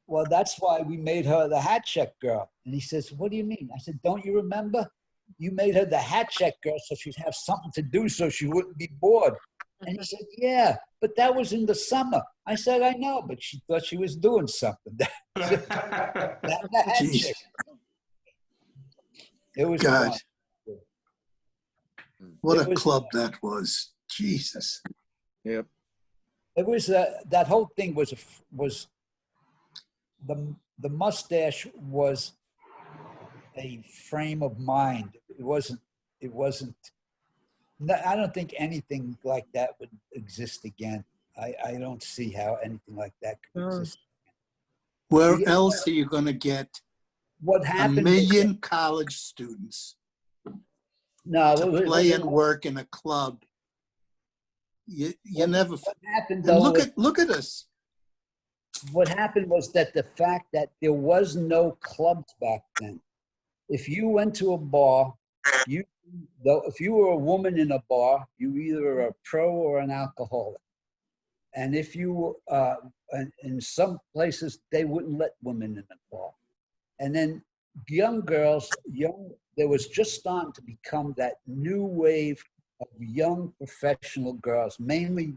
well, that's why we made her the hat check girl. And he says, what do you mean? I said, don't you remember? You made her the hat check girl so she'd have something to do so she wouldn't be bored. And he said, yeah, but that was in the summer. I said, I know, but she thought she was doing something. The hat check. It was God. fun. What a club that was. Jesus. Yep. It was that whole thing was the mustache was a frame of mind. It wasn't. I don't think anything like that would exist again. I don't see how anything like that could exist. Where else are you going to get what a happened? million college students to play and work in a club? You never. What happened, and though, look at us. What happened was that the fact that there was no clubs back then. If you went to a bar, if you were a woman in a bar, you either were a pro or an alcoholic. And if you, in some places, they wouldn't let women in the bar. And then young girls, there was just starting to become that new wave of young professional girls, mainly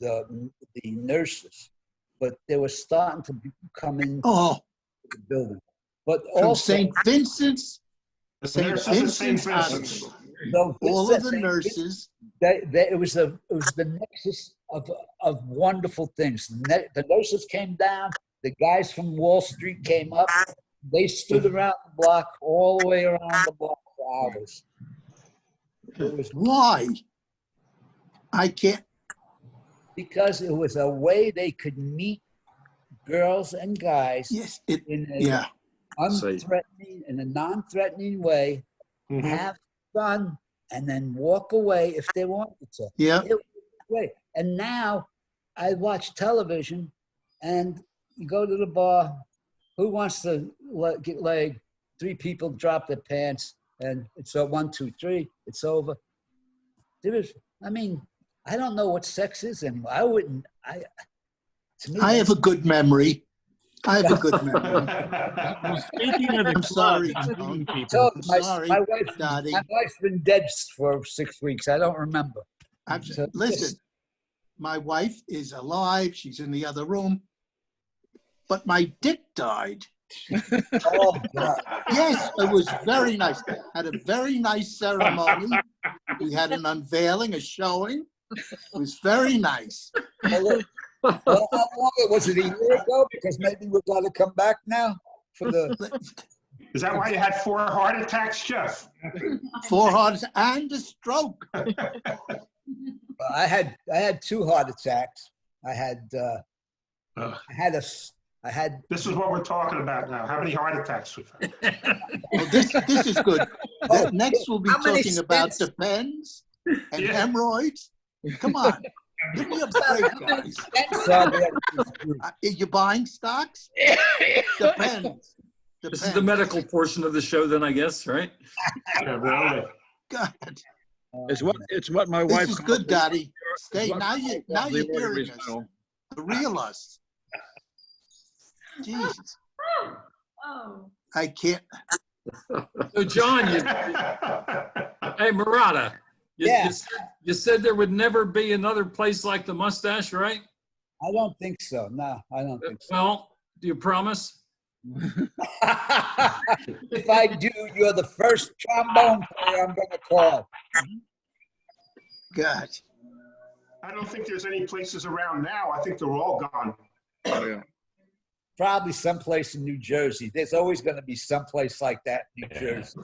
the nurses, but they were starting to come in the building. But From also St. Vincent's, St. Vincent's Hospital. All of the nurses. It was the nexus of wonderful things. The nurses came down. The guys from Wall Street came up. They stood around the block, all the way around the block for hours. Why? I can't. Because it was a way they could meet girls and guys in a unthreatening, in a non-threatening way, have fun, and then walk away if they wanted to. Yeah. It was great. And now I watch television, and you go to the bar, Who wants to get laid? 3 people drop their pants and it's a 1, 2, 3. It's over. I mean, I don't know what sex is anymore. I wouldn't. To me, I have a good memory. I have a good memory. Well, speaking of the I'm sorry, club and Joan. meeting So people, I'm sorry, Dottie. my wife's been dead for 6 weeks. I don't remember. Listen, my wife is alive. She's in the other room. But my dick died. Oh, God. Yes, it was very nice. Had a very nice ceremony. We had an unveiling, a showing. It was very nice. Well, how long was it? A year ago? Because maybe we've got to come back now for the. Is that why you had 4 heart attacks, Jeff? 4 hearts and a stroke. I had 2 heart attacks. I had This is what we're talking about now. How many heart attacks we've had? Well, this is good. Next we'll be talking about the pens and hemorrhoids. Come on. Give me a break, guys. You buying stocks? Depends. This is the medical portion of the show, then, I guess, right? Yeah, really. God. It's what my wife. This is good, Dottie. Stay. It's what Now my you're wife calls the hearing orderly us. smell. The real us. Jesus. Oh. I can't. So, John, hey, Murata, you said there would never be another place like the Mustache, right? I don't think so. No, I don't think so. Well, do you promise? If I do, you're the first trombone player I'm going to call. God. I don't think there's any places around now. I think they're all gone. Oh, yeah. Probably someplace in New Jersey. There's always going to be someplace like that in New Jersey.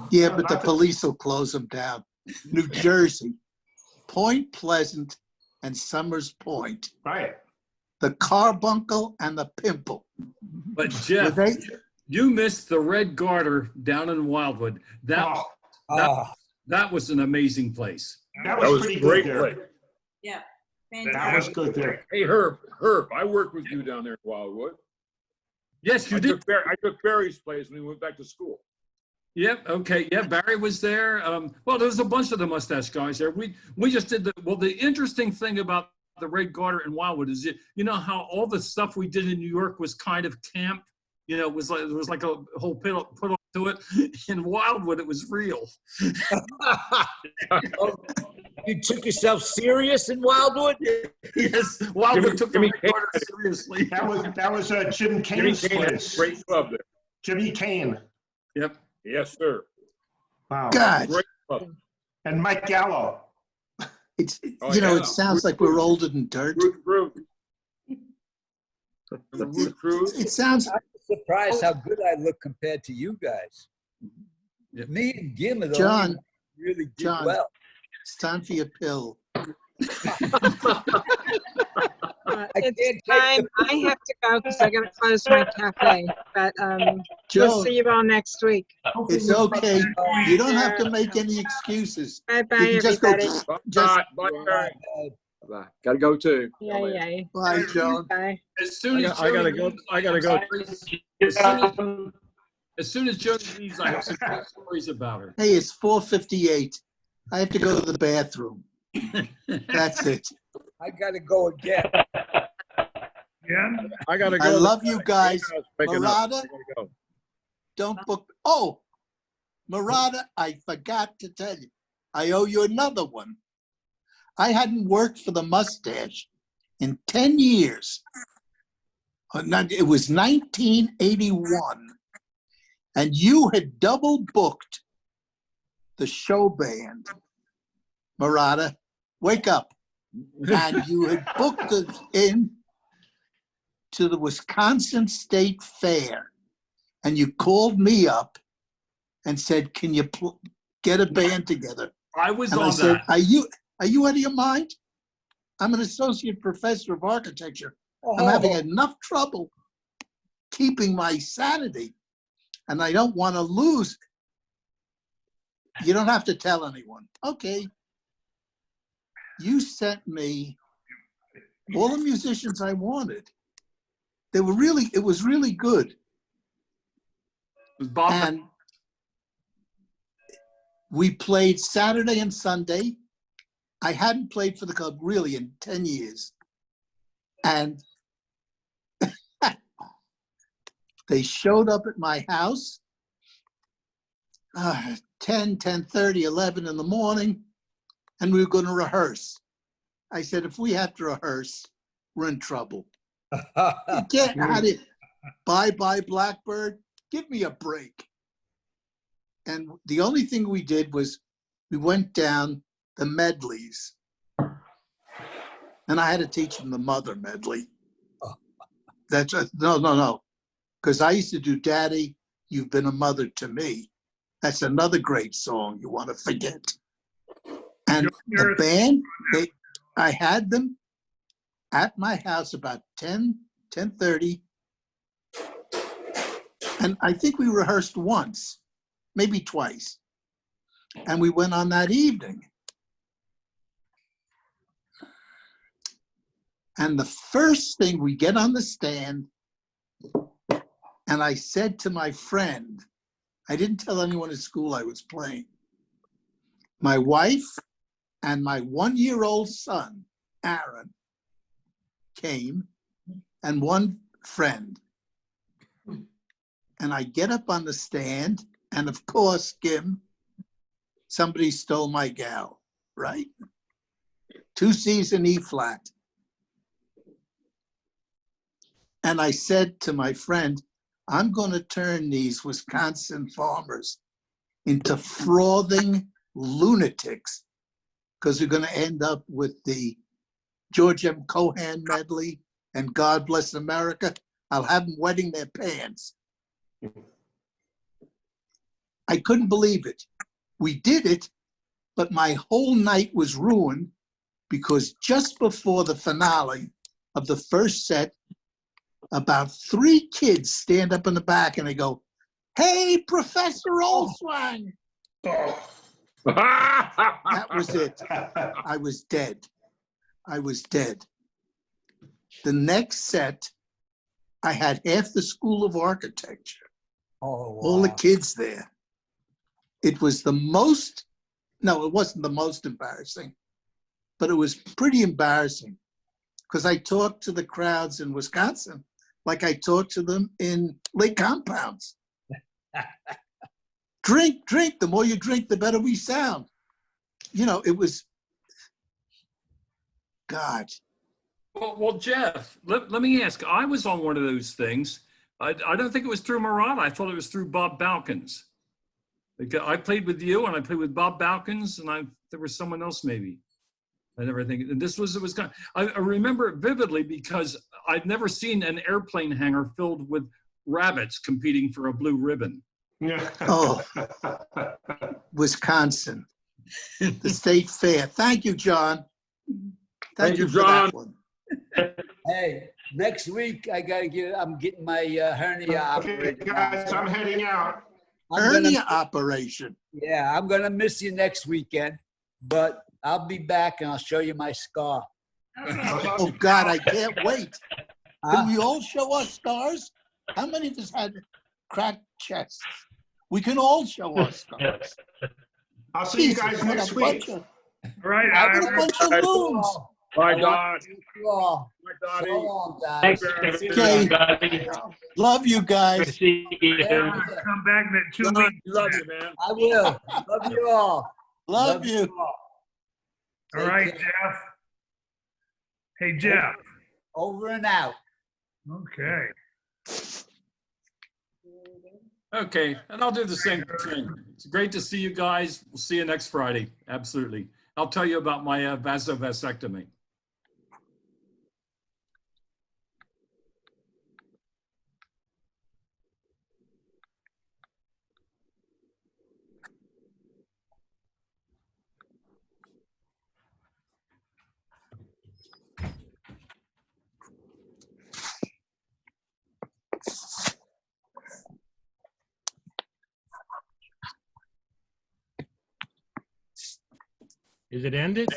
Yeah, but the police will close them down. New Jersey, Point Pleasant and Summers Point. Right. The Carbuncle and the Pimple. But Jeff, you missed the Red Garter down in Wildwood. That was an amazing place. That was pretty good there. place. Yeah. That was good there. Hey, Herb, I worked with you down there in Wildwood. Yes, you did. I took Barry's place when we went back to school. Yep. Okay. Yeah. Barry was there. Well, there's a bunch of the Mustache guys there. We just did the interesting thing about the Red Garter in Wildwood is you know how all the stuff we did in New York was kind of camp. You know, it was like a whole put onto it. In Wildwood, it was real. You took yourself serious in Wildwood? Yes, Wildwood took the Red Garter seriously. That was Jim Kane's place. Great club there. Jimmy Kane. Yep. Yes, sir. Wow. God. Great club. And Mike Gallo. It's it sounds like we're older than dirt. It sounds. I'm surprised how good I look compared to you guys. Me and Gim are the John, only really did John, well. It's time for your pill. It's time. I have to go because I got to close my cafe. But we'll Joan, see you all next week. It's okay. You don't have to make any excuses. Bye-bye, You can just go. everybody. Bye. Gotta go too. Yeah. Bye, Joan. Bye. As soon as I gotta go. As soon as Joan leaves, I have some great stories about her. Hey, it's 4:58. I have to go to the bathroom. That's it. I gotta go again. Yeah. I gotta go. I love you guys. Waking up. Murata, I gotta go. don't book. Oh, Murata, I forgot to tell you. I owe you another one. I hadn't worked for the Mustache in 10 years. It was 1981. And you had double booked the show band. Murata, wake up. And you had booked it in to the Wisconsin State Fair. And you called me up and said, can you get a band together? I was and on I said, that. Are you out of your mind? I'm an associate professor of architecture. I'm having enough trouble keeping my sanity, and I don't want to lose it. You don't have to tell anyone. Okay. You sent me all the musicians I wanted. It was really good. Was Bob? And we played Saturday and Sunday. I hadn't played for the club really in 10 years. And they showed up at my house 10, 10:30, 11 in the morning, and we were going to rehearse. I said, if we have to rehearse, we're in trouble. You can't, bye-bye Blackbird, give me a break. And the only thing we did was we went down the medleys. And I had to teach them the mother medley. That's no. Because I used to do Daddy, You've Been a Mother to Me. That's another great song you want to forget. And the band, I had them at my house about 10:30. And I think we rehearsed once, maybe twice. And we went on that evening. And the first thing, we get on the stand, and I said to my friend, I didn't tell anyone at school I was playing. My wife and my 1-year-old son, Aaron, came, and one friend. And I get up on the stand, and of course, Kim, somebody stole my gal, right? 2 C's in E flat. And I said to my friend, I'm going to turn these Wisconsin farmers into frothing lunatics, because we're going to end up with the George M. Cohan medley and God Bless America. I'll have them wetting their pants. I couldn't believe it. We did it, but my whole night was ruined because just before the finale of the first set, about 3 kids stand up in the back and they go, "Hey, Professor Olswang." That was it. I was dead. I was dead. The next set, I had half the School of Architecture, all the kids there. It was the most, no, it wasn't the most embarrassing, but it was pretty embarrassing because I talked to the crowds in Wisconsin like I talked to them in Lake Compounds. Drink, drink. The more you drink, the better we sound. You know, it was, God. Well, Jeff, let me ask. I was on one of those things. I don't think it was through Murata. I thought it was through Bob Balkins. I played with you, and I played with Bob Balkins, and there was someone else maybe. I never think. And this was, it was kind of, I remember it vividly because I'd never seen an airplane hangar filled with rabbits competing for a blue ribbon. Yeah. Oh, Wisconsin, the state fair. Thank you, John. Thank you for John. that one. Hey, next week I'm getting my hernia Okay, operated. guys, I'm heading out. Hernia operation. Yeah, I'm gonna miss you next weekend, but I'll be back and I'll show you my scar. Oh God, I can't wait. Can we all show our scars? How many of us had cracked chests? We can all show our scars. I'll see you Jesus, guys what next a week. bunch of- All right, what a bunch of loons. Bye, Don. You all. Bye, Dottie. So long, guys. Thanks, Okay. everybody. Love you Good to guys. see you. come back in 2 John, weeks. Love you, man. I will. Love you all. Love you. all. All Take right, care. Jeff. Hey, Jeff. Over and out. Okay. Okay, and I'll do the same thing. It's great to see you guys. We'll see you next Friday. Absolutely. I'll tell you about my vasectomy. Is it ended?